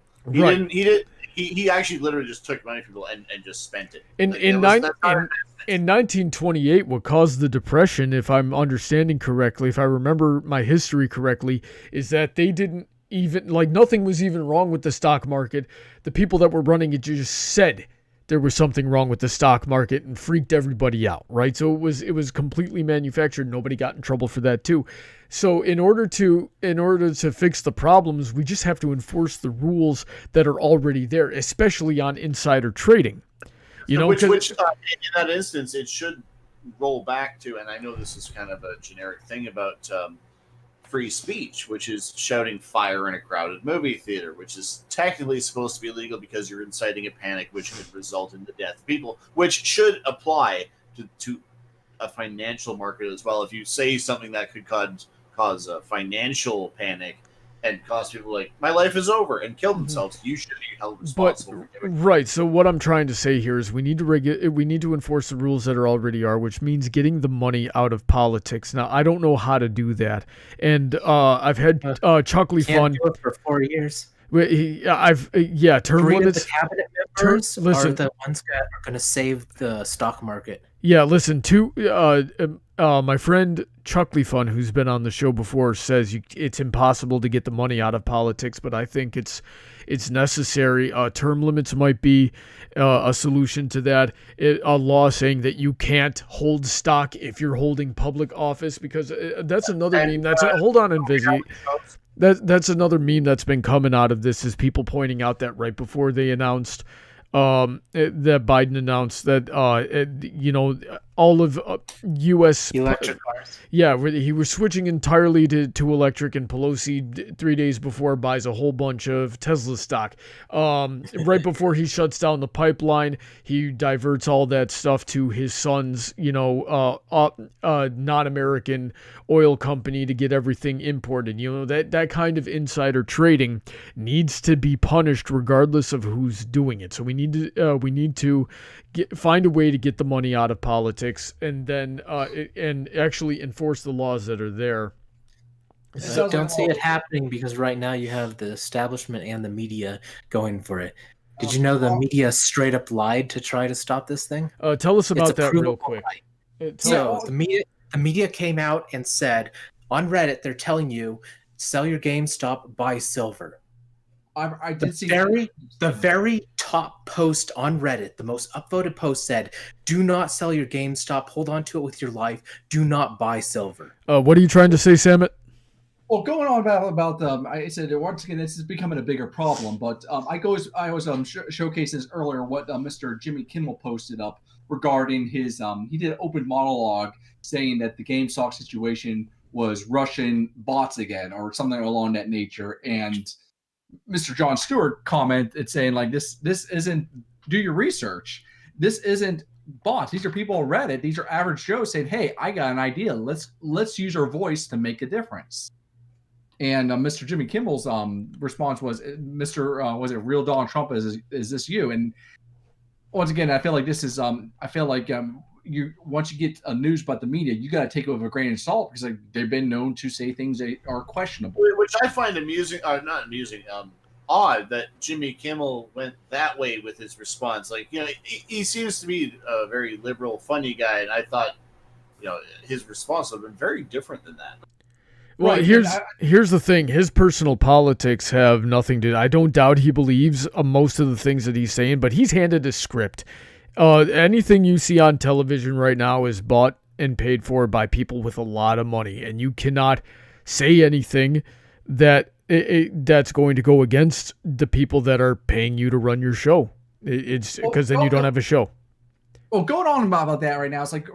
He actually literally just took money from people and just spent it. In 1928, what caused the Depression, if I'm understanding correctly, if I remember my history correctly, is that they didn't even, nothing was even wrong with the stock market. The people that were running it just said there was something wrong with the stock market and freaked everybody out, right? So it was completely manufactured. Nobody got in trouble for that too. So in order to fix the problems, we just have to enforce the rules that are already there, especially on insider trading. Which in that instance, it should roll back to, and I know this is kind of a generic thing about free speech, which is shouting fire in a crowded movie theater, which is technically supposed to be illegal because you're inciting a panic which could result in the death of people, which should apply to a financial market as well. If you say something that could cause a financial panic and cause people like, my life is over, and kill themselves, you should be held responsible. Right. So what I'm trying to say here is we need to enforce the rules that are already are, which means getting the money out of politics. Now, I don't know how to do that, and I've had ChucklyFun for 4 years. Term limits. The cabinet members are the ones that are going to save the stock market. Yeah, listen, my friend ChucklyFun, who's been on the show before, says it's impossible to get the money out of politics, but I think it's necessary. Term limits might be a solution to that. A law saying that you can't hold stock if you're holding public office, because that's another meme. Hold on, Invisi. That's another meme that's been coming out of this, is people pointing out that right before they announced that Biden announced that all of U.S. electric cars. Yeah, he was switching entirely to electric, and Pelosi 3 days before buys a whole bunch of Tesla stock. Right before he shuts down the pipeline, he diverts all that stuff to his son's, non-American oil company to get everything imported. That kind of insider trading needs to be punished regardless of who's doing it. So we need to find a way to get the money out of politics, and then and actually enforce the laws that are there. I don't see it happening, because right now you have the establishment and the media going for it. Did you know the media straight up lied to try to stop this thing? Tell us about that real quick. So the media came out and said on Reddit, they're telling you, sell your GameStop, buy silver. I did see the very top post on Reddit, the most upvoted post, said, "Do not sell your GameStop. Hold on to it with your life. Do not buy silver." What are you trying to say, Samoht? Well, going on about I said once again, this is becoming a bigger problem. But I was showcasing this earlier, what Mr. Jimmy Kimmel posted up regarding his he did an open monologue saying that the GameStop situation was Russian bots again, or something along that nature, and Mr. Jon Stewart commented saying, like, this isn't, do your research. This isn't bots. These are people on Reddit. These are average Joes saying, hey, I got an idea. Let's use our voice to make a difference. And Mr. Jimmy Kimmel's response was, Mr. Was it real Donald Trump? Is this you? And once again, I feel like this is you once you get news about the media, you got to take it with a grain of salt, because they've been known to say things that are questionable. Which I find amusing, not amusing, odd that Jimmy Kimmel went that way with his response. Like, he seems to be a very liberal, funny guy, and I thought, his response would have been very different than that. Well, right, here's the thing. His personal politics have nothing to. I don't doubt he believes most of the things that he's saying, but he's handed a script. Anything you see on television right now is bought and paid for by people with a lot of money, and you cannot say anything that's going to go against the people that are paying you to run your show. It's because then you don't have a show. Well, going on about that right now, it's like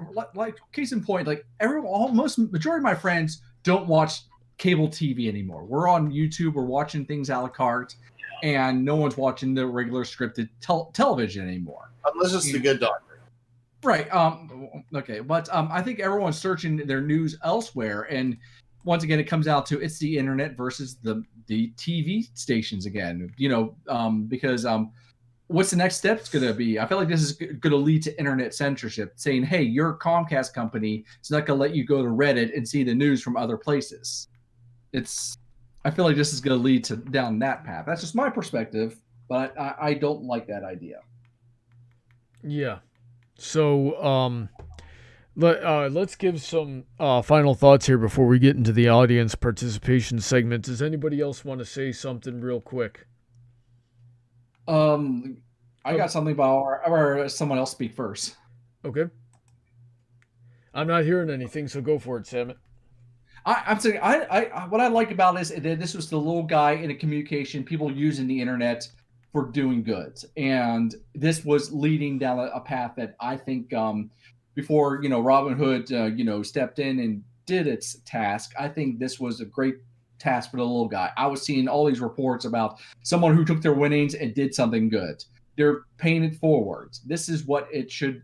case in point, like majority of my friends don't watch cable TV anymore. We're on YouTube. We're watching things a la carte, and no one's watching the regular scripted television anymore. Unless it's the Good Doctor. Right. Okay. But I think everyone's searching their news elsewhere. And once again, it comes out to it's the internet versus the TV stations again, because what's the next step going to be? I feel like this is going to lead to internet censorship, saying, hey, your Comcast company is not going to let you go to Reddit and see the news from other places. I feel like this is going to lead down that path. That's just my perspective, but I don't like that idea. Yeah. So let's give some final thoughts here before we get into the audience participation segment. Does anybody else want to say something real quick? I got something about or someone else speak first. Okay. I'm not hearing anything, so go for it, Samoht. I'm saying what I like about this was the little guy in a communication, people using the internet for doing good, and this was leading down a path that I think before Robin Hood stepped in and did its task, I think this was a great task for the little guy. I was seeing all these reports about someone who took their winnings and did something good. They're paying it forward. This is what it should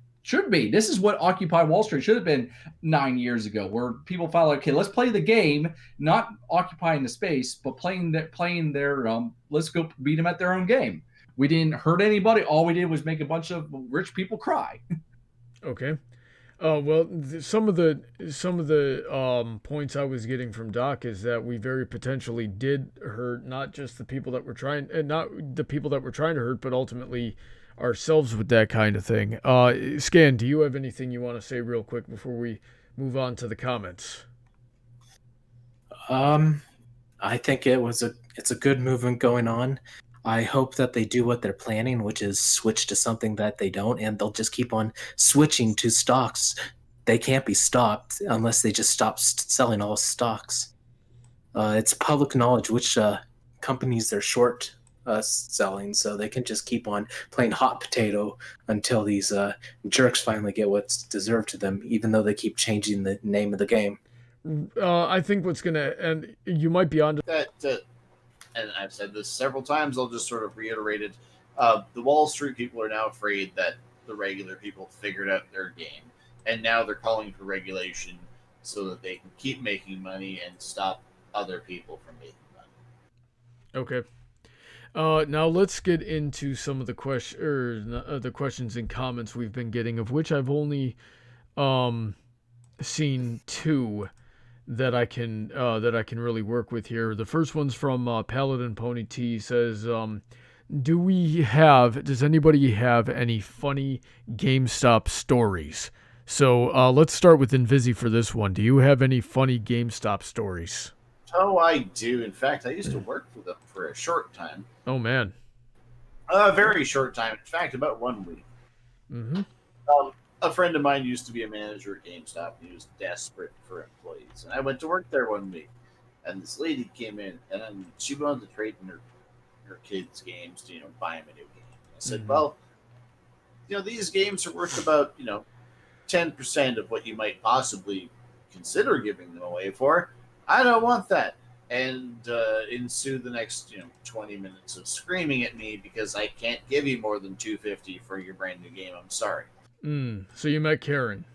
be. This is what Occupy Wall Street should have been 9 years ago, where people felt like, okay, let's play the game, not occupying the space, but playing their let's go beat them at their own game. We didn't hurt anybody. All we did was make a bunch of rich people cry. Okay. Well, some of the points I was getting from Doc is that we very potentially did hurt not just the people that were trying, and not the people that were trying to hurt, but ultimately ourselves with that kind of thing. Skan, do you have anything you want to say real quick before we move on to the comments? I think it's a good movement going on. I hope that they do what they're planning, which is switch to something that they don't, and they'll just keep on switching to stocks. They can't be stopped unless they just stop selling all stocks. It's public knowledge which companies they're short selling, so they can just keep on playing hot potato until these jerks finally get what's deserved to them, even though they keep changing the name of the game. I think what's gonna, and you might be on that. And I've said this several times. I'll just sort of reiterate it. The Wall Street people are now afraid that the regular people figured out their game, and now they're calling for regulation so that they can keep making money and stop other people from making money. Okay. Now let's get into some of the questions and comments we've been getting, of which I've only seen 2 that I can really work with here. The first one's from Paladin Pony T. Says, does anybody have any funny GameStop stories? So let's start with Invisi for this one. Do you have any funny GameStop stories? Oh, I do. In fact, I used to work for them for a short time. Oh, man. A very short time. In fact, about 1 week. Mm-hmm. A friend of mine used to be a manager at GameStop. He was desperate for employees. And I went to work there 1 week. And this lady came in, and she wanted to trade in her kids' games to, buy them a new game. I said, well, these games are worth about, 10% of what you might possibly consider giving them away for. I don't want that. And ensue the next 20 minutes of screaming at me because I can't give you more than $250 for your brand new game. I'm sorry. So you met Karen.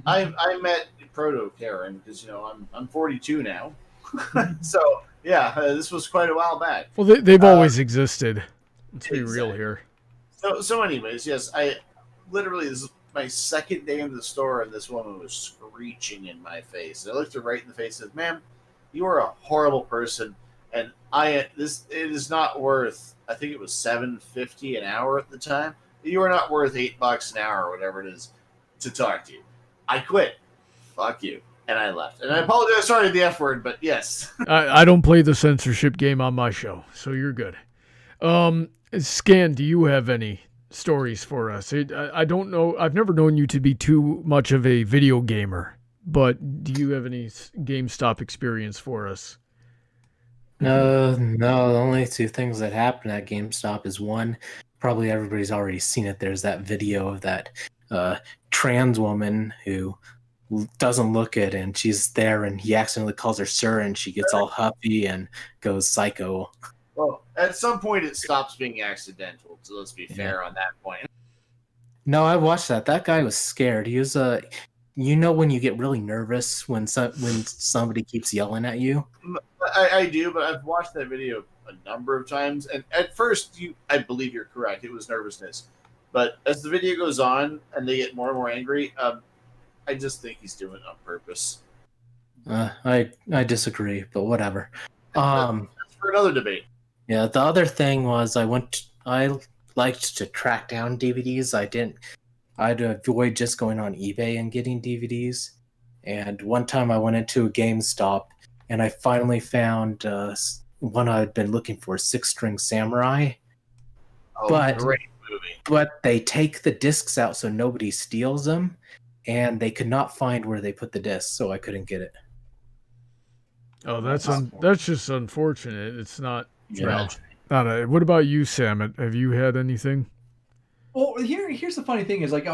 I met Proto Karen because I'm 42 now. So yeah, this was quite a while back. Well, they've always existed. Let's be real here. So anyways, yes, I literally, this is my second day in the store, and this woman was screeching in my face. And I looked her right in the face and said, "Ma'am, you are a horrible person, and it is not worth, I think it was $7.50 an hour at the time. You are not worth $8 an hour or whatever it is to talk to you. I quit. Fuck you." And I left. And I apologize, sorry the F word, but yes. I don't play the censorship game on my show, so you're good. Skan, do you have any stories for us? I don't know. I've never known you to be too much of a video gamer, but do you have any GameStop experience for us? No. The only 2 things that happen at GameStop is, one, probably everybody's already seen it. There's that video of that trans woman who doesn't look it, and she's there, and he accidentally calls her sir, and she gets all huffy and goes psycho. Well, at some point it stops being accidental, so let's be fair on that point. No, I watched that. That guy was scared. He was when you get really nervous when somebody keeps yelling at you? I do, but I've watched that video a number of times, and at first, I believe you're correct. It was nervousness. But as the video goes on and they get more and more angry, I just think he's doing it on purpose. I disagree, but whatever. That's for another debate. Yeah, the other thing was I liked to track down DVDs. I'd avoid just going on eBay and getting DVDs. And one time I went into a GameStop and I finally found one I'd been looking for, Six String Samurai. Oh, great movie. But they take the discs out so nobody steals them, and they could not find where they put the discs, so I couldn't get it. Oh, that's just unfortunate. It's not. Yeah. What about you, Sam? Have you had anything? Well, here's the funny thing is, like,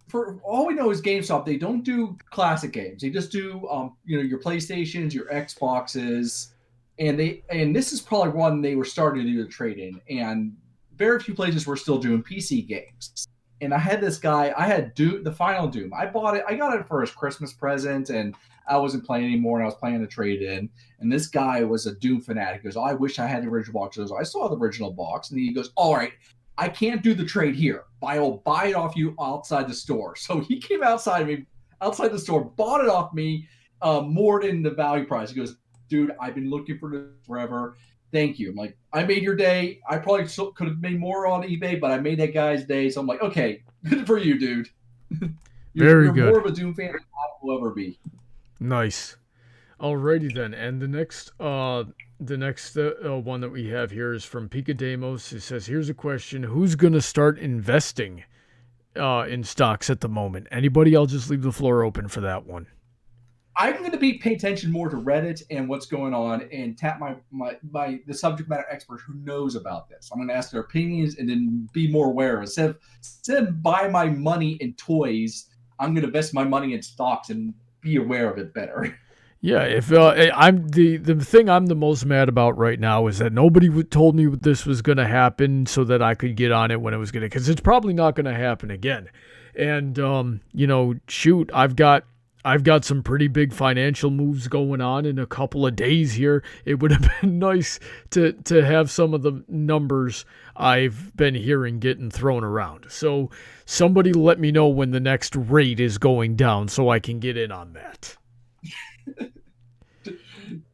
for all we know is GameStop, they don't do classic games. They just do your PlayStations, your Xboxes, and this is probably one they were starting to do the trade-in, and very few places were still doing PC games. And I had this guy, I had the final Doom. I got it for his Christmas present, and I wasn't playing anymore, and I was playing a trade-in. And this guy was a Doom fanatic. He goes, "I wish I had the original box." I saw the original box, and he goes, "All right, I can't do the trade here. I will buy it off you outside the store." So he came outside the store, bought it off me, more than the value price. He goes, "Dude, I've been looking for this forever. thank you. I'm like, I made your day. I probably could have made more on eBay, but I made that guy's day. So I'm like, okay, good for you, dude. Very good. You're more of a Doom fan than I will ever be. Nice. Alrighty then, and the next one that we have here is from Pika Demos. It says, "Here's a question: who's gonna start investing in stocks at the moment? Anybody? I'll just leave the floor open for that one." I'm going to be paying attention more to Reddit and what's going on, and tap the subject matter expert who knows about this. I'm going to ask their opinions and then be more aware. Instead of buy my money in toys, I'm going to invest my money in stocks and be aware of it better. Yeah, if I'm the thing I'm the most mad about right now is that nobody told me this was going to happen so that I could get on it when it was going to, because it's probably not going to happen again. And shoot, I've got some pretty big financial moves going on in a couple of days here. It would have been nice to have some of the numbers I've been hearing getting thrown around. So somebody let me know when the next rate is going down so I can get in on that.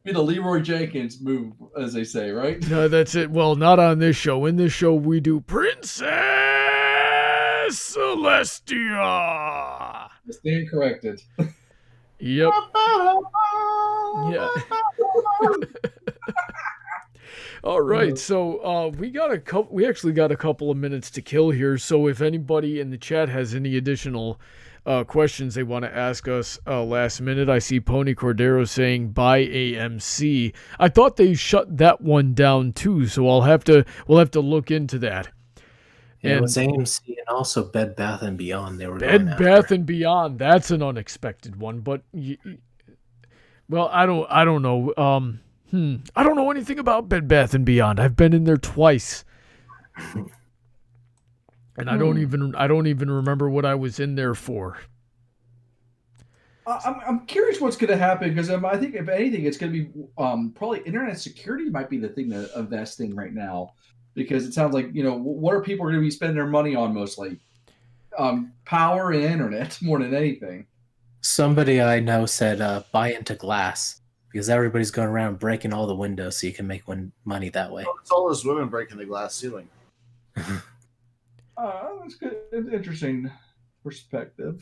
Be the Leroy Jenkins move, as they say, right? No, that's it. Well, not on this show. In this show, we do Princess Celestia. I stand corrected. Yep. Yeah. All right. So we actually got a couple of minutes to kill here. So if anybody in the chat has any additional questions they want to ask us last minute, I see Pony Cordero saying buy AMC. I thought they shut that one down too, so we'll have to look into that. Yeah, it was AMC and also Bed Bath and Beyond. They were Bed Bath and Beyond. That's an unexpected one, but well, I don't know. I don't know anything about Bed Bath and Beyond. I've been in there twice. And I don't even remember what I was in there for. I'm curious what's going to happen, because I think if anything, it's going to be probably internet security might be the thing to invest in right now, because it sounds like what are people going to be spending their money on mostly? Power and internet more than anything. Somebody I know said buy into glass, because everybody's going around breaking all the windows so you can make money that way. It's all those women breaking the glass ceiling. That's good. Interesting perspective.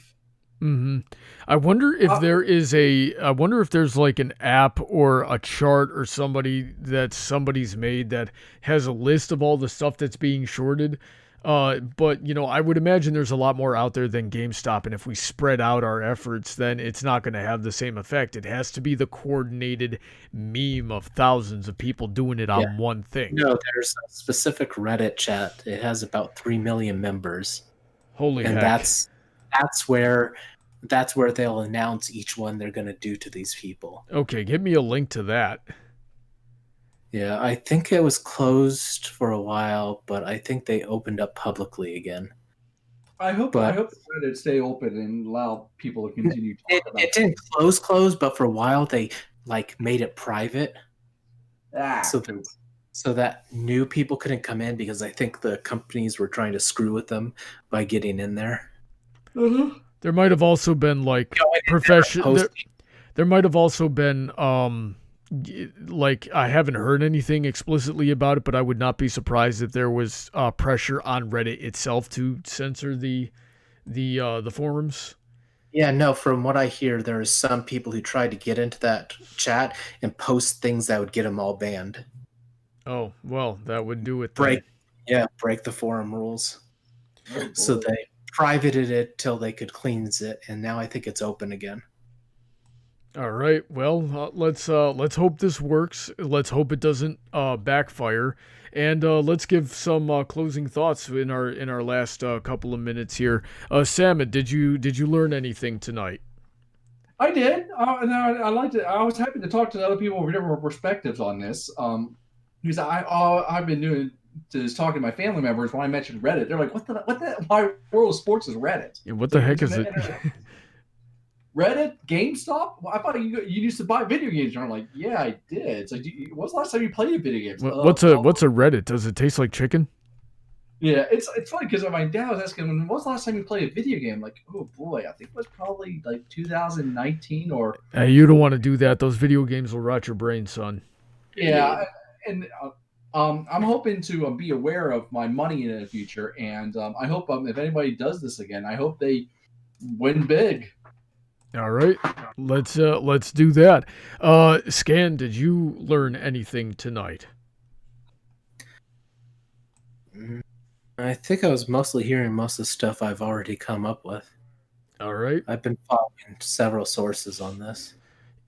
Mm-hmm. I wonder if there's like an app or a chart or somebody's made that has a list of all the stuff that's being shorted. But I would imagine there's a lot more out there than GameStop, and if we spread out our efforts, then it's not going to have the same effect. It has to be the coordinated meme of thousands of people doing it on one thing. No, there's a specific Reddit chat. It has about 3 million members. Holy heck. And that's where they'll announce each one they're going to do to these people. Okay, give me a link to that. Yeah, I think it was closed for a while, but I think they opened up publicly again. I hope Reddit stay open and allow people to continue talking about it. It didn't close, but for a while they made it private. So that new people couldn't come in, because I think the companies were trying to screw with them by getting in there. Mm-hmm. There might have also been there might have also been I haven't heard anything explicitly about it, but I would not be surprised if there was pressure on Reddit itself to censor the forums. Yeah, no, from what I hear, there are some people who tried to get into that chat and post things that would get them all banned. Oh, well, that would do it. Break the forum rules. So they privated it till they could cleanse it, and now I think it's open again. All right. Well, let's hope this works. Let's hope it doesn't backfire, and let's give some closing thoughts in our last couple of minutes here. Samoht, did you learn anything tonight? I did. And I liked it. I was happy to talk to other people with different perspectives on this. Because I've been doing is talking to my family members when I mentioned Reddit. They're like, "What the? Why World of Sports is Reddit? Yeah, what the heck is it?" Reddit, GameStop. Well, I thought you used to buy video games. And I'm like, yeah, I did. It's like, when's the last time you played video games? What's a Reddit? Does it taste like chicken? Yeah, it's funny because my dad was asking, when was the last time you played a video game? Like, oh boy, I think it was probably like 2019 or. You don't want to do that. Those video games will rot your brain, son. Yeah, and I'm hoping to be aware of my money in the future, and I hope if anybody does this again, I hope they win big. All right, let's do that. Skan, did you learn anything tonight? I think I was mostly hearing most of the stuff I've already come up with. All right. I've been following several sources on this.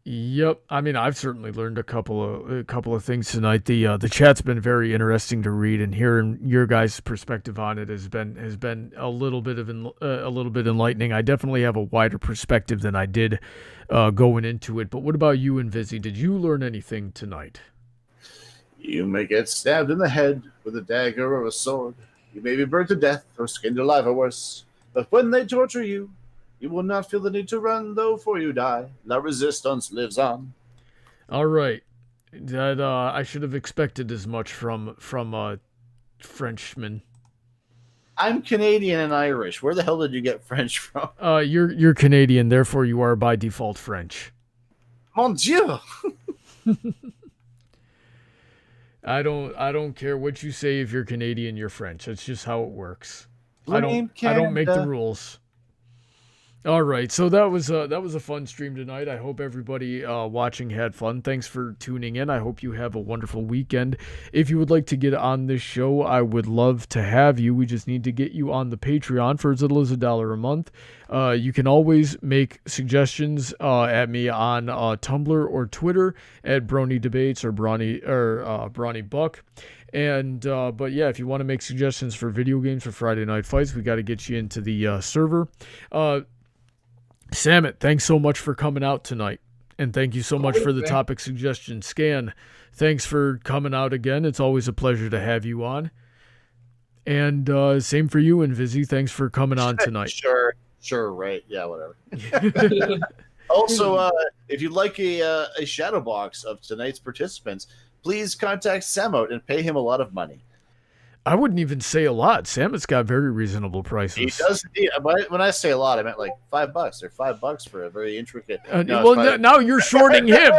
Yep. I mean, I've certainly learned a couple of things tonight. The chat's been very interesting to read, and hearing your guys' perspective on it has been a little bit enlightening. I definitely have a wider perspective than I did going into it. But what about you, Invisi? Did you learn anything tonight? You may get stabbed in the head with a dagger or a sword. You may be burned to death or skinned alive or worse. But when they torture you, you will not feel the need to run, though, for you die. La resistance lives on. All right. That I should have expected as much from a Frenchman. I'm Canadian and Irish. Where the hell did you get French from? You're Canadian, therefore you are by default French. Mon Dieu! I don't care what you say. If you're Canadian, you're French. That's just how it works. I don't make the rules. All right, so that was a fun stream tonight. I hope everybody watching had fun. Thanks for tuning in. I hope you have a wonderful weekend. If you would like to get on this show, I would love to have you. We just need to get you on the Patreon for as little as $1 a month. You can always make suggestions at me on Tumblr or Twitter at Brony Debates or Brony Buck. And but yeah, if you want to make suggestions for video games for Friday Night Fights, we got to get you into the server. Samoht, thanks so much for coming out tonight. And thank you so much for the topic suggestion. Skan, thanks for coming out again. It's always a pleasure to have you on. And same for you, Invisi. Thanks for coming on tonight. Sure, right. Yeah, whatever. Also, if you'd like a shadow box of tonight's participants, please contact Samoht and pay him a lot of money. I wouldn't even say a lot. Samoht's got very reasonable prices. He does. When I say a lot, I meant like $5. They're $5 for a very intricate. Now you're shorting him.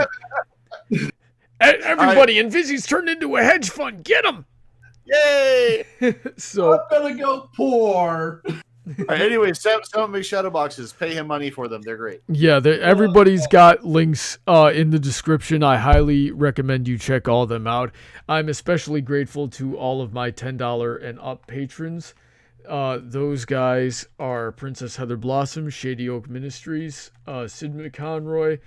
Everybody, Invisi's turned into a hedge fund. Get him! Yay! So I'm gonna go poor. All right, anyway, Samoht makes shadow boxes. Pay him money for them. They're great. Yeah, everybody's got links in the description. I highly recommend you check all of them out. I'm especially grateful to all of my $10 and up patrons. Those guys are Princess Heather Blossom, Shady Oak Ministries, Sid McConroy.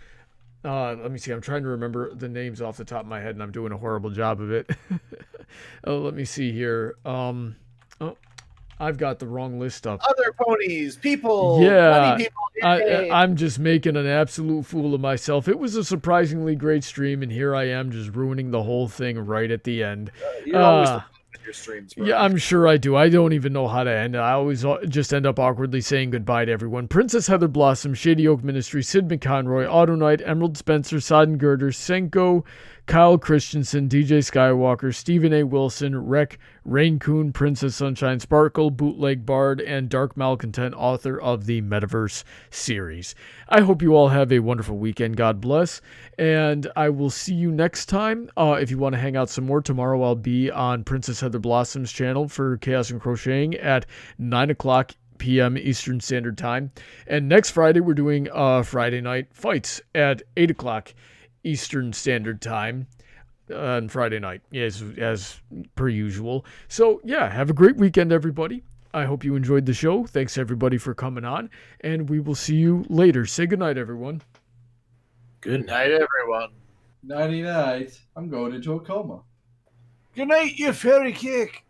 Let me see. I'm trying to remember the names off the top of my head, and I'm doing a horrible job of it. Let me see here. I've got the wrong list up. Other ponies, people, yeah, money people. I'm just making an absolute fool of myself. It was a surprisingly great stream, and here I am just ruining the whole thing right at the end. You're always your streams, bro. Yeah, I'm sure I do. I don't even know how to end it. I always just end up awkwardly saying goodbye to everyone. Princess Heather Blossom, Shady Oak Ministry, Sid McConroy, Autoknight, Emerald Spencer, Sodden, Girder, Senko, Kyle Christensen, DJ Skywalker, Stephen A. Wilson, Rek, Rein-Kun, Princess Sunshine Sparkle, Bootleg Bard, and Dark Malcontent, author of the Metaverse series. I hope you all have a wonderful weekend. God bless. And I will see you next time. If you want to hang out some more, tomorrow I'll be on Princess Heather Blossom's channel for Chaos and Crocheting at 9 o'clock p.m. Eastern Standard Time. And next Friday, we're doing Friday Night Fights at 8 o'clock Eastern Standard Time on Friday night, as per usual. So, yeah, have a great weekend, everybody. I hope you enjoyed the show. Thanks, everybody, for coming on, and we will see you later. Say goodnight, everyone. Good night, everyone. Nighty-night. I'm going into a coma. Good night, you fairy kick.